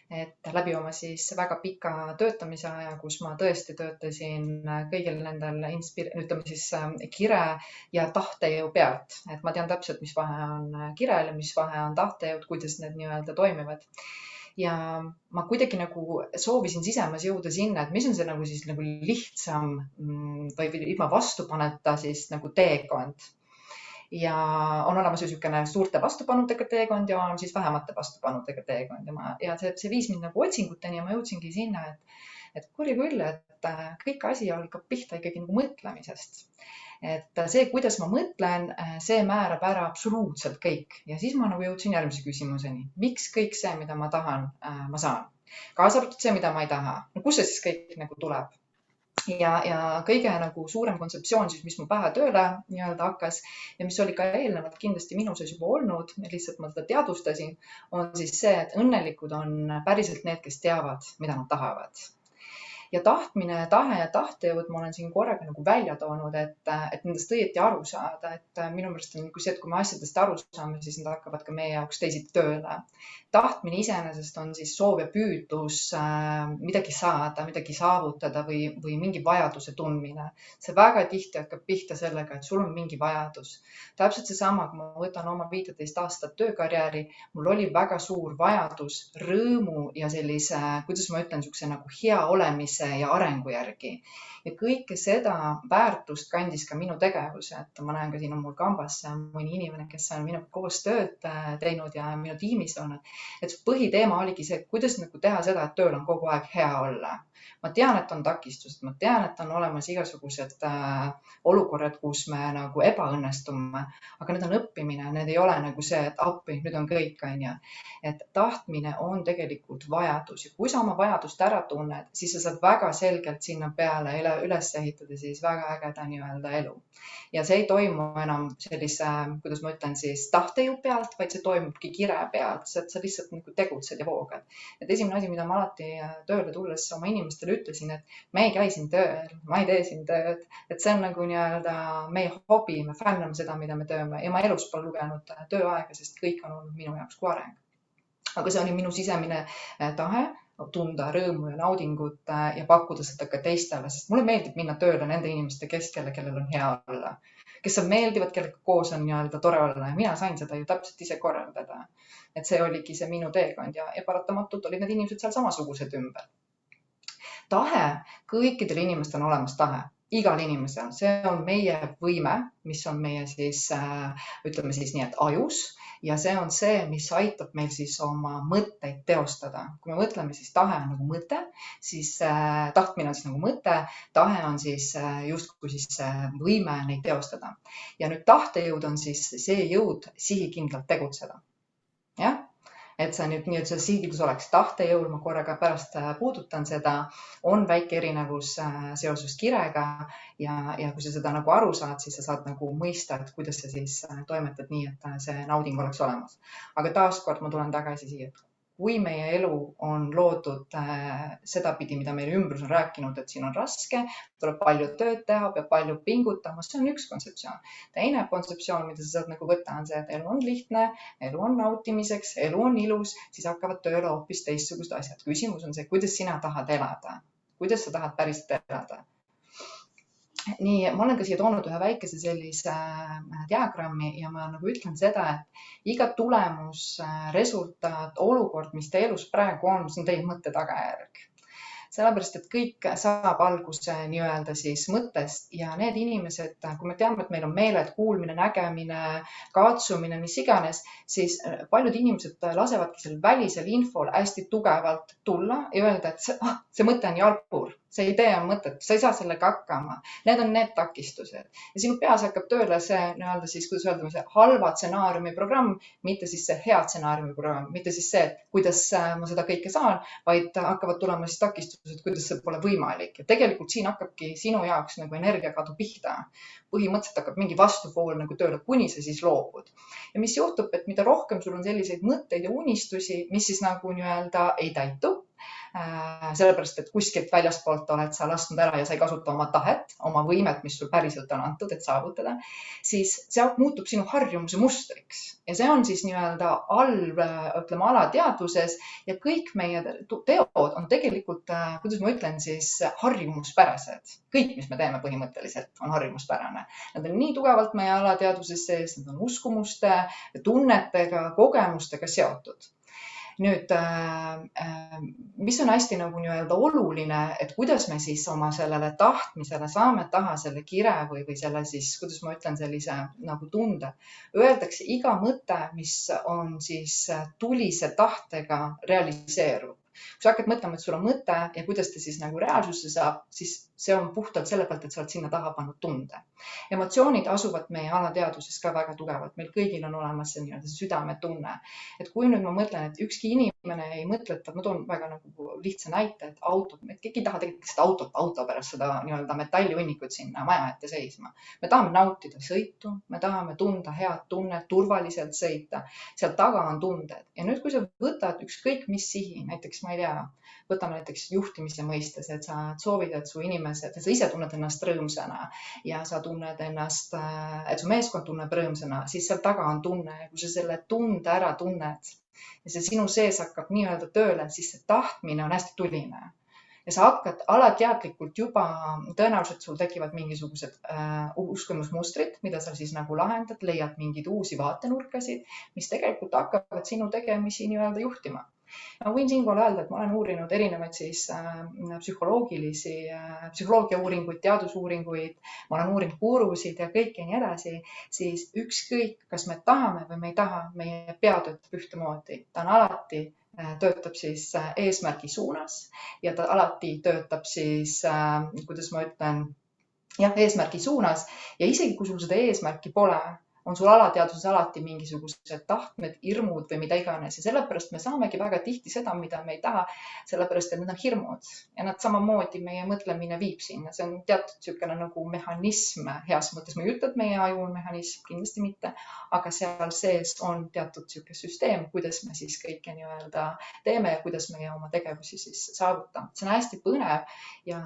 et läbi oma siis väga pika töötamise aja, kus ma tõesti töötasin kõigil nendel kire ja tahtejõu pealt. Et ma tean täpselt, mis vahe on kirel ja mis vahe on tahtejõud, kuidas need nii-öelda toimivad. Ja ma kuidagi soovisin sisemas jõuda sinna, et mis on see lihtsam või ilma vastupaneta siis teekond. Ja on olemas niisugune suurte vastupanudega teekond ja on siis vähemate vastupanudega teekond. Ja see viis mind otsinguteni ja ma jõudsingi sinna, et küll, et kõik asi algab pihta ikkagi mõtlemisest. Et see, kuidas ma mõtlen, see määrab ära absoluutselt kõik. Ja siis ma jõudsin järgmise küsimuseni. Miks kõik see, mida ma tahan, ma saan? Kaasa arvatud see, mida ma ei taha. Kus see siis kõik tuleb? ja kõige nagu suurem kontseptsioon siis, mis mu pähe tööle nii-öelda hakkas ja mis oli ka eelnevalt kindlasti minu sees juba olnud, lihtsalt ma seda teadvustasin, on siis see, et õnnelikud on päriselt need, kes teavad, mida nad tahavad. Ja tahtmine, tahe ja tahtejõud ma olen siin korraga nagu välja toonud, et nendest õieti aru saada, et minu meelest on see, et kui me asjadest aru saame, siis nad hakkavad ka meie jaoks teisiti tööle. Tahtmine iseenesest on siis soov ja püüdlus midagi saada, midagi saavutada või mingi vajaduse tundmine. See väga tihti hakkab pihta sellega, et sul on mingi vajadus. Täpselt seesama, kui ma võtan oma 15 aastat töökarjääri, mul oli väga suur vajadus rõõmu ja sellise, kuidas ma ütlen, nagu hea olemise ja arengu järgi. Ja kõike seda väärtust kandis ka minu tegevus, et ma näen ka siin on mul kambas mõni inimene, kes on minuga koos tööd teinud ja minu tiimis olnud. Et põhiteema oligi see, kuidas nagu teha seda, et tööl on kogu aeg hea olla. Ma tean, et on takistused, ma tean, et on olemas igasugused olukorrad, kus me nagu ebaõnnestume, aga need on õppimine, need ei ole nagu see, et appi, nüüd on kõik, on ju. Et tahtmine on tegelikult vajadus ja kui sa oma vajadust ära tunned, siis sa saad väga selgelt sinna peale üles ehitada siis väga ägeda nii-öelda elu. Ja see ei toimu enam sellise, kuidas ma ütlen siis, tahtejõu pealt, vaid see toimubki kire pealt, et sa lihtsalt nagu tegutsed ja voogad. Et esimene asi, mida ma alati tööle tulles oma inimestele ütlesin, et me ei käi siin tööl, ma ei tee siin tööd, et see on nagu nii-öelda meie hobi, me fänname seda, mida me tööme ja ma elus pole lugenud tööaega, sest kõik on olnud minu jaoks kui areng. Aga see oli minu sisemine tahe tunda rõõmu ja naudingut ja pakkuda seda ka teistele, sest mulle meeldib minna tööle nende inimeste keskele, kellel on hea olla, kes on meeldivad, kellega koos on nii-öelda tore olla ja mina sain seda ju täpselt ise korraldada. Et see oligi see minu teekond ja paratamatult olid need inimesed seal samasugused ümber. Tahe, kõikidel inimestel on olemas tahe. Igal inimesel, see on meie võime, mis on meie siis, ütleme siis nii, et ajus ja see on see, mis aitab meil siis oma mõtteid teostada. Kui me mõtleme, siis tahe on nagu mõte, siis tahtmine on siis nagu mõte, tahe on siis justkui siis võime neid teostada. Ja nüüd tahtejõud on siis see jõud sihikindlalt tegutseda. Jah? Et see nüüd nii, et see sihikindlus oleks tahtejõul, ma korraga pärast puudutan seda, on väike erinevus seoses kirega ja kui sa seda nagu aru saad, siis sa saad nagu mõista, et kuidas sa siis toimetad nii, et see nauding oleks olemas. Aga taaskord ma tulen tagasi siia, et kui meie elu on loodud sedapidi, mida meil ümbrus on rääkinud, et siin on raske, tuleb palju tööd teha, peab palju pingutama, see on üks kontseptsioon. Teine kontseptsioon, mida sa saad nagu võtta, on see, et elu on lihtne, elu on nautimiseks, elu on ilus, siis hakkavad tööle hoopis teistsugused asjad. Küsimus on see, kuidas sina tahad elada, kuidas sa tahad päriselt elada. Nii, ma olen ka siia toonud ühe väikese sellise diagrammi ja ma nagu ütlen seda, et iga tulemus, resultaat, olukord, mis te elus praegu on, see on teie mõtte tagajärg. Sellepärast, et kõik saab alguse nii-öelda siis mõttest ja need inimesed, kui me teame, et meil on meeled, kuulmine, nägemine, katsumine, mis iganes, siis paljud inimesed lasevadki sel välisel infol hästi tugevalt tulla ja öelda, et see mõte on jalpur. See idee on mõtet, sa ei saa sellega hakkama. Need on need takistused. Ja sinu peas hakkab tööle see, nii-öelda siis, kuidas öelda, see halva stsenaariumi programm, mitte siis see hea stsenaariumi programm, mitte siis see, kuidas ma seda kõike saan, vaid hakkavad tulema siis takistused, kuidas see pole võimalik. Ja tegelikult siin hakkabki sinu jaoks nagu energiakadu pihta. Põhimõtteliselt hakkab mingi vastupool nagu tööle, kuni sa siis loobud. Ja mis juhtub, et mida rohkem sul on selliseid mõtteid ja unistusi, mis siis nagu nii-öelda ei täitu, sellepärast, et kuskilt väljaspoolt oled sa lasknud ära ja sa ei kasuta oma tahet, oma võimet, mis sul päriselt on antud, et saavutada, siis see muutub sinu harjumuse mustriks. Ja see on siis nii-öelda ütleme, alateadvuses ja kõik meie teod on tegelikult, kuidas ma ütlen, siis harjumuspärased. Kõik, mis me teeme põhimõtteliselt, on harjumuspärane. Nad on nii tugevalt meie alateadvuses sees, nad on uskumuste, tunnetega, kogemustega seotud. Nüüd, mis on hästi nagu nii-öelda oluline, et kuidas me siis oma sellele tahtmisele saame taha selle kire või selle siis, kuidas ma ütlen, sellise nagu tunde. Öeldakse, iga mõte, mis on siis tulise tahtega realiseerub. Kui sa hakkad mõtlema, et sul on mõte ja kuidas ta siis nagu reaalsusse saab, siis see on puhtalt selle pealt, et sa oled sinna taha pannud tunde. Emotsioonid asuvad meie alateaduses ka väga tugevalt. Meil kõigil on olemas see nii-öelda südametunne. Et kui nüüd ma mõtlen, et ükski inimene ei mõtleta, ma toon väga nagu lihtsa näite, et autot, keegi ei taha tegelikult auto pärast seda nii-öelda metallihunnikut sinna maja ette seisma. Me tahame nautida sõitu, me tahame tunda head tunnet, turvaliselt sõita. Seal taga on tunded. Ja nüüd, kui sa võtad ükskõik mis sihi, näiteks ma ei tea, võtame näiteks juhtimise mõistes, et sa soovid, et su inimesed, et sa ise tunned ennast rõõmsana ja sa tunned ennast, et su meeskond tunneb rõõmsana, siis seal taga on tunne. Ja kui sa selle tunde ära tunned ja see sinu sees hakkab nii-öelda tööle, siis see tahtmine on hästi tuline. Ja sa hakkad alateadlikult juba, tõenäoliselt sul tekivad mingisugused uskumusmustrid, mida sa siis nagu lahendad, leiad mingeid uusi vaatenurkasid, mis tegelikult hakkavad sinu tegemisi nii-öelda juhtima. Ma võin siinkohal öelda, et ma olen uurinud erinevaid siis psühholoogia uuringuid, teadusuuringuid, ma olen uurinud gurusid ja kõike nii edasi, siis ükskõik, kas me tahame või me ei taha, meie pea töötab ühtemoodi. Ta on alati töötab siis eesmärgi suunas ja ta alati töötab siis, kuidas ma ütlen, eesmärgi suunas ja isegi kui sul seda eesmärki pole, on sul alateaduses alati mingisugused tahtmed, hirmud või mida iganes ja sellepärast me saamegi väga tihti seda, mida me ei taha, sellepärast et need on hirmud ja nad samamoodi meie mõtlemine viib sinna. See on teatud niisugune nagu mehhanism heas mõttes. Ma ei ütle, et meie aju on mehhanism, kindlasti mitte, aga seal sees on teatud niisugune süsteem, kuidas me siis kõike nii-öelda teeme ja kuidas meie oma tegevusi siis saavutame. See on hästi põnev ja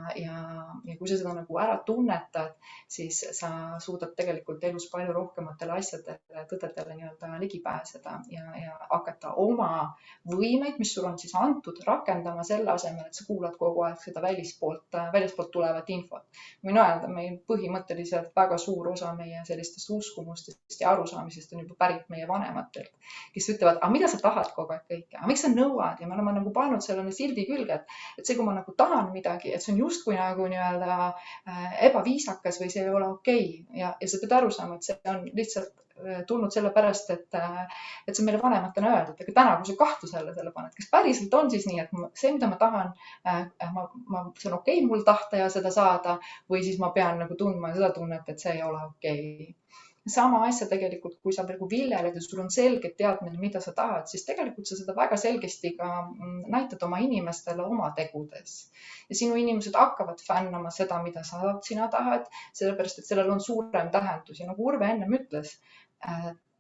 kui sa seda nagu ära tunnetad, siis sa suudad tegelikult elus palju rohkematele asjadele, tõdedele nii-öelda ligi pääseda ja hakata oma võimeid, mis sul on siis antud, rakendama selle asemel, et sa kuulad kogu aeg seda välispoolt tulevat infot. Võin öelda, meil põhimõtteliselt väga suur osa meie sellistest uskumustest ja arusaamisest on juba pärit meie vanematelt, kes ütlevad, aga mida sa tahad kogu aeg kõike, aga miks sa nõuad ja me oleme nagu pannud sellele sildi külge, et see, kui ma nagu tahan midagi, et see on justkui nagu nii-öelda ebaviisakas või see ei ole okei ja sa pead aru saama, et see on lihtsalt tulnud sellepärast, et see on meile vanematena öeldud, aga täna, kui sa kahtlusele selle paned, kas päriselt on siis nii, et see, mida ma tahan, see on okei mul tahta ja seda saada või siis ma pean nagu tundma seda tunnet, et see ei ole okei. Sama asja tegelikult, kui sa nagu viljeled ja sul on selged teadmine, mida sa tahad, siis tegelikult sa seda väga selgesti ka näitad oma inimestele oma tegudes. Ja sinu inimesed hakkavad fännama seda, mida sina tahad, sellepärast, et sellel on suurem tähendus. Ja nagu Urve ennem ütles,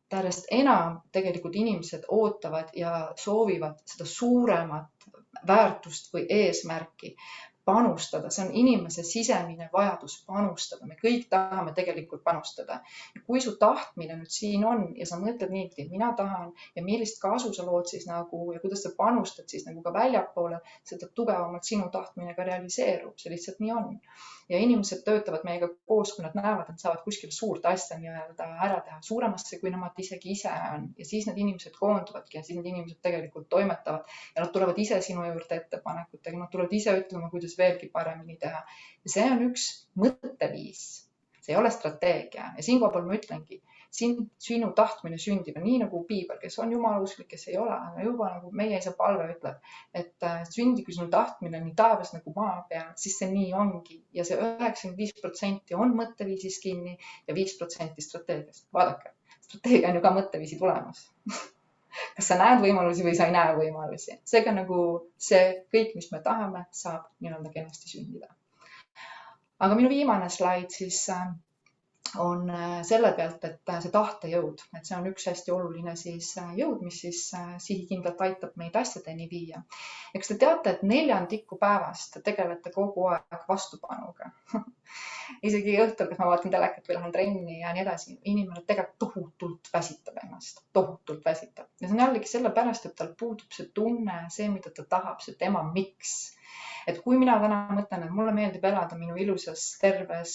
järjest enam tegelikult inimesed ootavad ja soovivad seda suuremat väärtust või eesmärki panustada. See on inimese sisemine vajadus panustada. Me kõik tahame tegelikult panustada. Ja kui su tahtmine nüüd siin on ja sa mõtled niimoodi, mina tahan ja millist kasu sa lood siis nagu ja kuidas sa panustad siis nagu ka väljapoole, seda tugevamalt sinu tahtmine ka realiseerub. See lihtsalt nii on. Ja inimesed töötavad meiega koos, kui nad näevad, et saavad kuskil suurt asja nii-öelda ära teha suuremasse, kui nemad isegi ise on. Ja siis need inimesed koonduvadki ja siis need inimesed tegelikult toimetavad ja nad tulevad ise sinu juurde ettepanekutega, nad tulevad ise ütlema, kuidas veelgi paremini teha. Ja see on üks mõtteviis. See ei ole strateegia. Ja siinkohal ma ütlengi, sinu tahtmine sündib nii nagu Piibel, kes on jumalauslik, kes ei ole, aga juba nagu meie isa Palve ütleb, et sündigu sinu tahtmine nii taevas nagu maa peal, siis see nii ongi. Ja see 95% on mõtteviisis kinni ja 5% strateegiast. Vaadake, strateegia on ju ka mõtteviisi tulemus. Kas sa näed võimalusi või sa ei näe võimalusi. Seega nagu see kõik, mis me tahame, saab nii-öelda kenasti sündida. Aga minu viimane slaid siis on selle pealt, et see tahtejõud, et see on üks hästi oluline siis jõud, mis siis sihikindlalt aitab meid asjadeni viia. Eks te teate, et 4/4 päevast tegelete kogu aeg vastupanuga. Isegi õhtul, kui ma vaatan telekat või lähen trenni ja nii edasi, inimene tegelikult tohutult väsitab ennast, tohutult väsitab. Ja see on jällegi sellepärast, et tal puudub see tunne, see, mida ta tahab, see tema miks. Et kui mina täna mõtlen, et mulle meeldib elada minu ilusas, terves,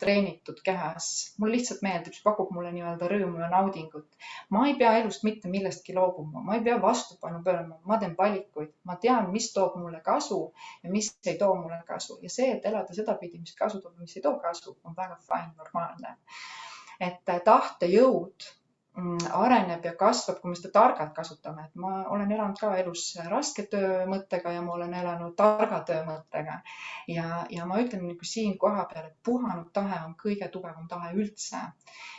treenitud kehas, mul lihtsalt meeldib, see pakub mulle nii-öelda rõõmu ja naudingut. Ma ei pea elust mitte millestki loobuma, ma ei pea vastupanu pöörama, ma teen valikuid, ma tean, mis toob mulle kasu ja mis ei too mulle kasu. Ja see, et elada sedapidi, mis kasu toob, mis ei too kasu, on väga fine, normaalne. Et tahtejõud areneb ja kasvab, kui me seda targalt kasutame. Et ma olen elanud ka elus raske töö mõttega ja ma olen elanud targa töö mõttega. Ja ma ütlen nagu siin koha peal, et puhanud tahe on kõige tugevam tahe üldse.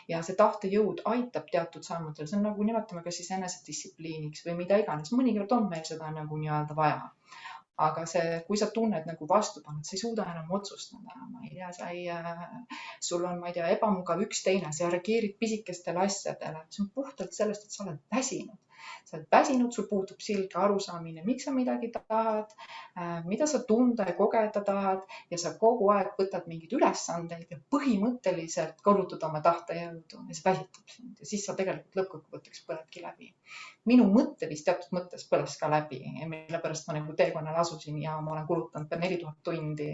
Ja see tahtejõud aitab teatud sammudel. See on nagu nimetame ka siis enesedistsipliiniks või mida iganes. Mõnikord on meil seda nagu nii-öelda vaja. Aga kui sa tunned nagu vastupannud, sa ei suuda enam otsustada, ma ei tea, sul on, ma ei tea, ebamugav üks teine, sa reageerid pisikestele asjadele. See on puhtalt sellest, et sa oled väsinud. Sa oled väsinud, sul puutub silge arusaamine, miks sa midagi tahad, mida sa tunda ja kogeda tahad ja sa kogu aeg võtad mingeid ülesandeid ja põhimõtteliselt korrutad oma tahtejõudu ja see väsitab sind ja siis sa tegelikult lõppkokkuvõtteks põledki läbi. Minu mõtteviis teatud mõttes põles ka läbi, mille pärast ma nagu teekonnal asusin ja ma olen kulutanud per 4000 tundi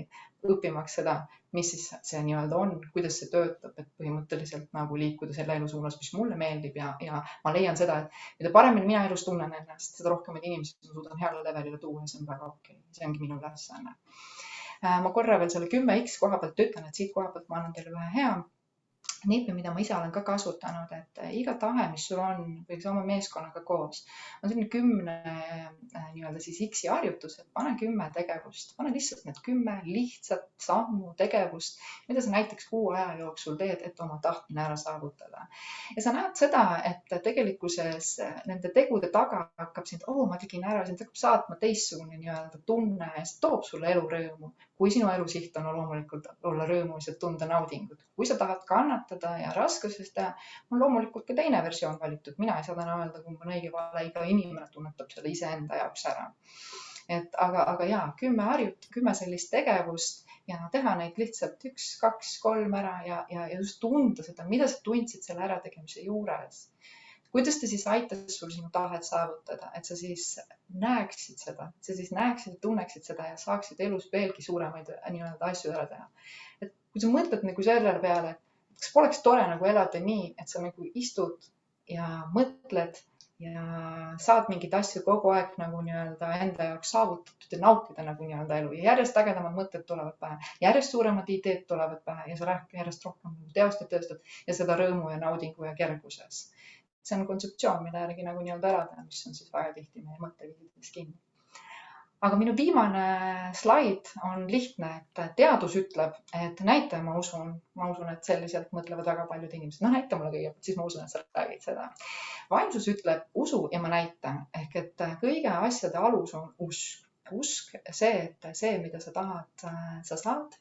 õppimaks seda, mis siis see nii-öelda on, kuidas see töötab, et põhimõtteliselt nagu liikuda selle elu suunas, mis mulle meeldib ja ma leian seda, et mida paremini mina elus tunnen ennast, seda rohkem inimesed ma suudan heale levelile tuua ja see on väga okei. See ongi minu ülesanne. Ma korra veel selle 10x koha pealt ütlen, et siit koha pealt ma annan teile ühe hea nipi, mida ma ise olen ka kasutanud, et iga tahe, mis sul on või oma meeskonnaga koos, on selline 10 nii-öelda siis X-i harjutus, et pane 10 tegevust, pane lihtsalt need 10 lihtsat sammu tegevust, mida sa näiteks kuu aja jooksul teed, et oma tahtmine ära saavutada. Ja sa näed seda, et tegelikkuses nende tegude taga hakkab sind, ma tegin ära, sind hakkab saatma teistsugune nii-öelda tunne ja see toob sulle elurõõmu. Kui sinu elusiht on loomulikult olla rõõmus ja tunda naudingut. Kui sa tahad kannatada ja raskusest teha, on loomulikult ka teine versioon valitud. Mina ei saa täna öelda, kui on õige vale, iga inimene tunnetab selle iseenda jaoks ära. Aga jaa, 10 sellist tegevust ja teha neid lihtsalt 1, 2, 3 ära ja just tunda seda, mida sa tundsid selle ärategemise juures. Kuidas ta siis aitas sul sinu tahet saavutada, et sa siis näeksid seda, ja tunneksid seda ja saaksid elus veelgi suuremaid nii-öelda asju ära teha. Et kui sa mõtled nagu selle peale, et kas poleks tore nagu elada nii, et sa nagu istud ja mõtled ja saad mingid asju kogu aeg nagu nii-öelda enda jaoks saavutatud ja nautida nagu nii-öelda elu. Ja järjest ägedamad mõtted tulevad pähe, järjest suuremad ideed tulevad pähe ja sa järjest rohkem teostad ja seda rõõmu ja naudingu ja kerguses. See on kontseptsioon, mida järgi nagu nii-öelda elada, mis on siis väga tihti meie mõtteviisides kinni. Aga minu viimane slaid on lihtne, et teadus ütleb, et näita, ma usun, et selliselt mõtlevad väga paljud inimesed. Näita mulle kõigepealt, siis ma usun, et sa räägid seda. Vaimsus ütleb usu ja ma näitan. Ehk et kõige asjade alus on usk. Usk see, et see, mida sa tahad, sa saad.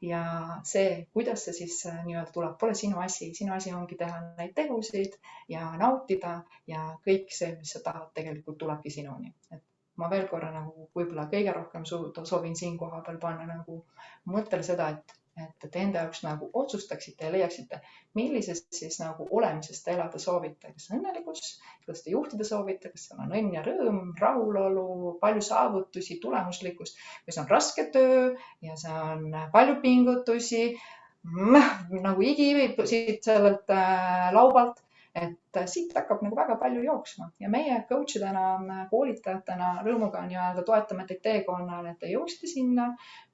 Ja see, kuidas see siis nii-öelda tuleb, pole sinu asi. Sinu asi ongi teha neid tegusid ja nautida ja kõik see, mis sa tahad, tegelikult tulebki sinuni. Et ma veel korra nagu võib-olla kõige rohkem soovin siin koha peal panna nagu mõttele seda, et enda jaoks nagu otsustaksite ja leiaksite, millisest siis nagu olemisest elada soovite. Kas õnnelikkus, kuidas te juhtida soovite, kas seal on õnn ja rõõm, rahulolu, palju saavutusi, tulemuslikkust, või see on raske töö ja see on palju pingutusi, nagu igi siit sellelt laubalt, et siit hakkab nagu väga palju jooksma ja meie coachidena, koolitajatena rõõmuga nii-öelda toetame teid teekonnal, et te jooksite sinna,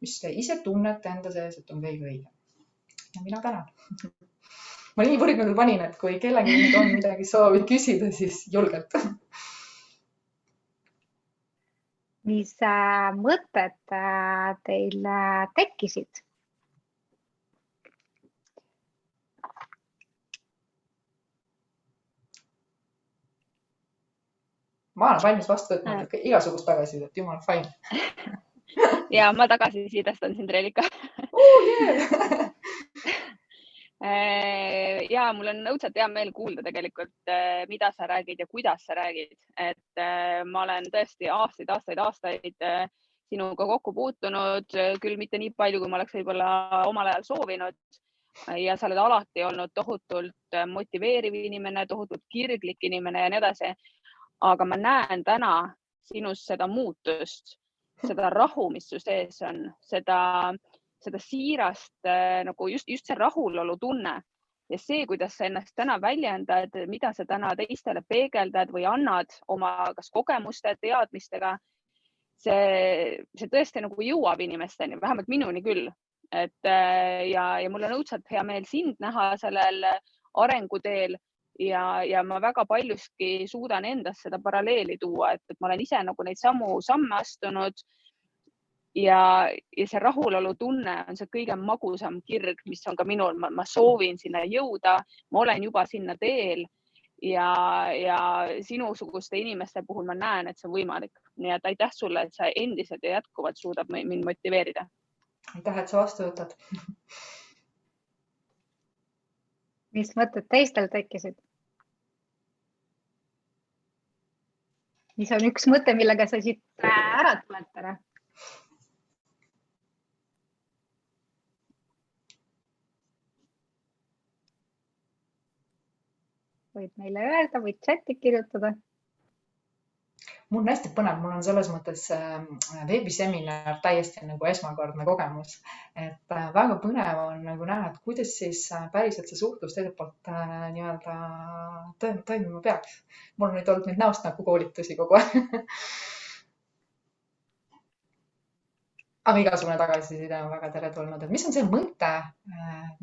mis te ise tunnete enda sees, et on kõige õige. Ja mina tänan. Ma nii võrgunud panin, et kui kellegi nüüd on midagi soovi küsida, siis julgelt. Mis mõtted teil tekkisid? Ma olen valmis vastu võtnud igasugust tagasisidet, jumal fine. Ja ma tagasisidestan sind, Reelika. Ja mul on õudselt hea meel kuulda tegelikult, mida sa räägid ja kuidas sa räägid. Et ma olen tõesti aastaid sinuga kokku puutunud, küll mitte nii palju, kui ma oleks võib-olla omal ajal soovinud. Ja sa oled alati olnud tohutult motiveeriv inimene, tohutult kirglik inimene ja nii edasi. Aga ma näen täna sinus seda muutust, seda rahu, mis su sees on, seda siirast, nagu just see rahulolu tunne ja see, kuidas sa ennast täna väljendad, mida sa täna teistele peegeldad või annad oma kas kogemuste, teadmistega, see tõesti nagu jõuab inimesteni, vähemalt minuni küll. Ja mul on õudselt hea meel sind näha sellel arenguteel ja ma väga paljuski suudan endas seda paralleeli tuua, et ma olen ise nagu neid samme astunud ja see rahulolu tunne on see kõige magusam kirg, mis on ka minul, ma soovin sinna jõuda, ma olen juba sinna teel ja sinusuguste inimeste puhul ma näen, et see on võimalik. Nii et aitäh sulle, et sa endiselt ja jätkuvalt suudab mind motiveerida. Aitäh, et sa vastu võtad. Mis mõtted teistel tekkisid? Mis on üks mõte, millega sa siit ära tuled täna? Võid meile öelda, võid chati kirjutada. Mul on hästi põnev, mul on selles mõttes veebiseminar täiesti nagu esmakordne kogemus, et väga põnev on nagu näha, et kuidas siis päriselt see suhtlus teiselt poolt nii-öelda toimima peaks. Mul on nüüd olnud neid näost nagu koolitusi kogu aeg. Aga igasugune tagasiside on väga teretulnud. Et mis on see mõte,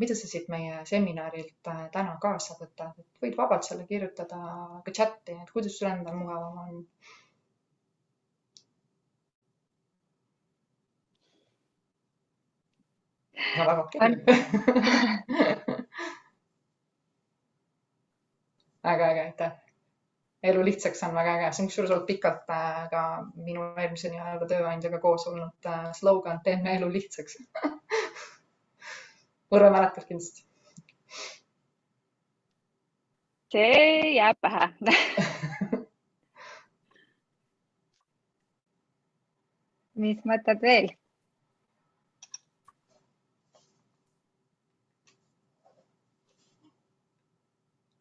mida sa siit meie seminarilt täna kaasa võtad? Võid vabalt selle kirjutada ka chati, et kuidas sul endal mugavam on? Ja väga okei. Väga äge, aitäh. Elu lihtsaks on väga äge. See on kusjuures olnud pikalt ka minu eelmise tööandjaga koos olnud slogan, teeme elu lihtsaks. Võrra mäletad kindlasti. See jääb pähe. Mis mõtled veel?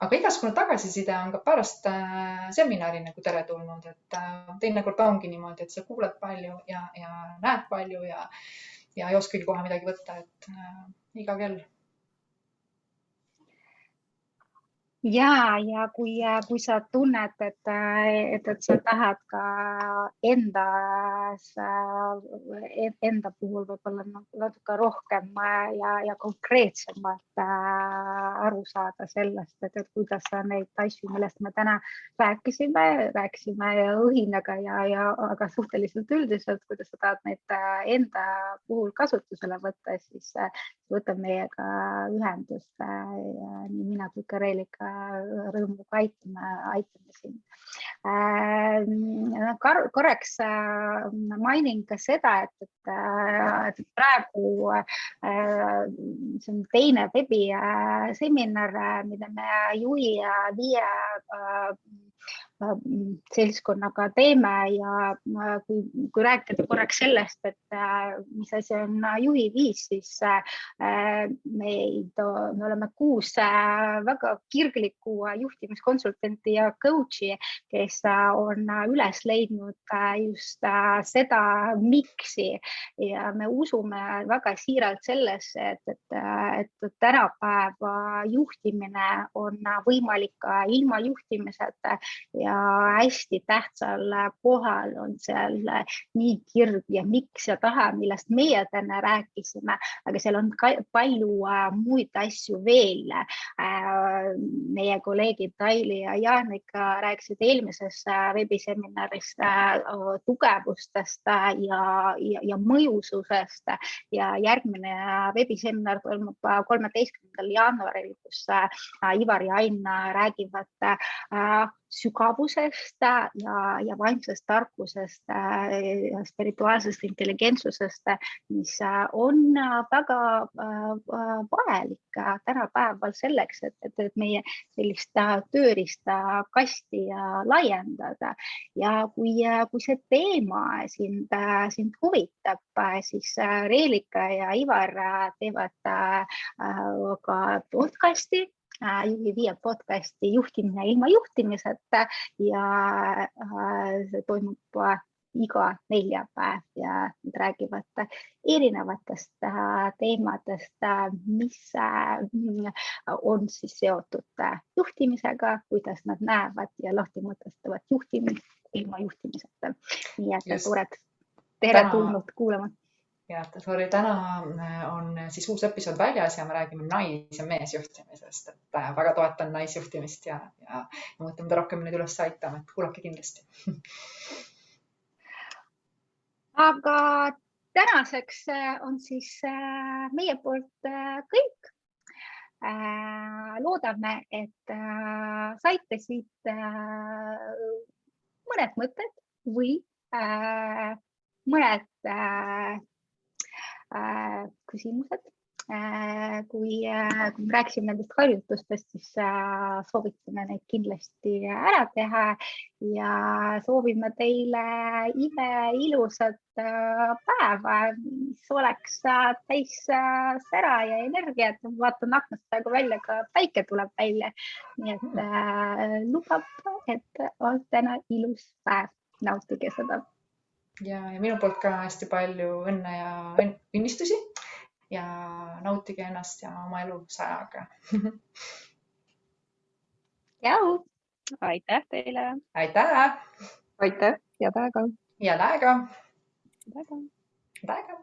Aga igasugune tagasiside on ka pärast seminari nagu teretulnud, et teinekord ongi niimoodi, et sa kuuled palju ja näed palju ja ei oskagi kohe midagi võtta, et iga kell. Ja kui sa tunned, et sa tahad ka enda puhul võib-olla natuke rohkem ja konkreetsemalt aru saada sellest, et kuidas sa neid asju, millest me täna rääkisime õhinaga aga suhteliselt üldiselt, kuidas sa tahad neid enda puhul kasutusele võtta, siis võta meiega ühendust ja nii mina kui ka Reelika rõõmuga aitame sind. Korraks mainin ka seda, et praegu see on teine webiseminar, mida me juhi ja 5 seltskonnaga teeme ja kui rääkida korraks sellest, et mis asi on juhi 5, siis me oleme 6 väga kirglikku juhtimiskonsultanti ja coachi, kes on üles leidnud just seda miksi ja me usume väga siiralt sellesse, et tänapäeva juhtimine on võimalik ka ilma juhtimiseta ja hästi tähtsal kohal on seal nii kirg ja miks ja tahe, millest meie täna rääkisime, aga seal on palju muid asju veel. Meie kolleegid Taili ja Jaanika rääkisid eelmises veebiseminarist tugevustest ja mõjususest ja järgmine veebiseminar toimub 13. jaanuaril, kus Ivar ja Ain räägivad sügavusest ja vaimsest tarkusest ja spirituaalsest intelligentsusest, mis on väga vajalik tänapäeval selleks, et meie sellist tööriistakasti laiendada. Ja kui see teema sind huvitab, siis Reelika ja Ivar teevad ka podcasti, juhi 5 podcasti Juhtimine ilma juhtimiseta ja see toimub iga neljapäev ja nad räägivad erinevatest teemadest, mis on siis seotud juhtimisega, kuidas nad näevad ja lahti mõtestavad juhtimist ilma juhtimiseta. Nii et tore, tere tulnud kuulama. ja sorry, täna on siis uus episood väljas ja me räägime nais- ja meesjuhtimisest, et väga toetan naisjuhtimist ja mõtlen, mida rohkem neid üles aitama, et kuulake kindlasti. Aga tänaseks on siis meie poolt kõik. Loodame, et saite siit mõned mõtted või mõned küsimused. Kui me rääkisime nendest harjutustest, siis soovitame neid kindlasti ära teha ja soovime teile imeilusat päeva, mis oleks täis sära ja energiat. Vaatan aknast praegu välja, ka päike tuleb välja. Nii et lubab, et on täna ilus päev. Nautige seda. Ja minu poolt ka hästi palju õnne ja õnnistusi ja nautige ennast ja oma elu 100-ga. Tšau! Aitäh teile! Aitäh! Aitäh! Head aega! Head aega! Head aega! Head aega!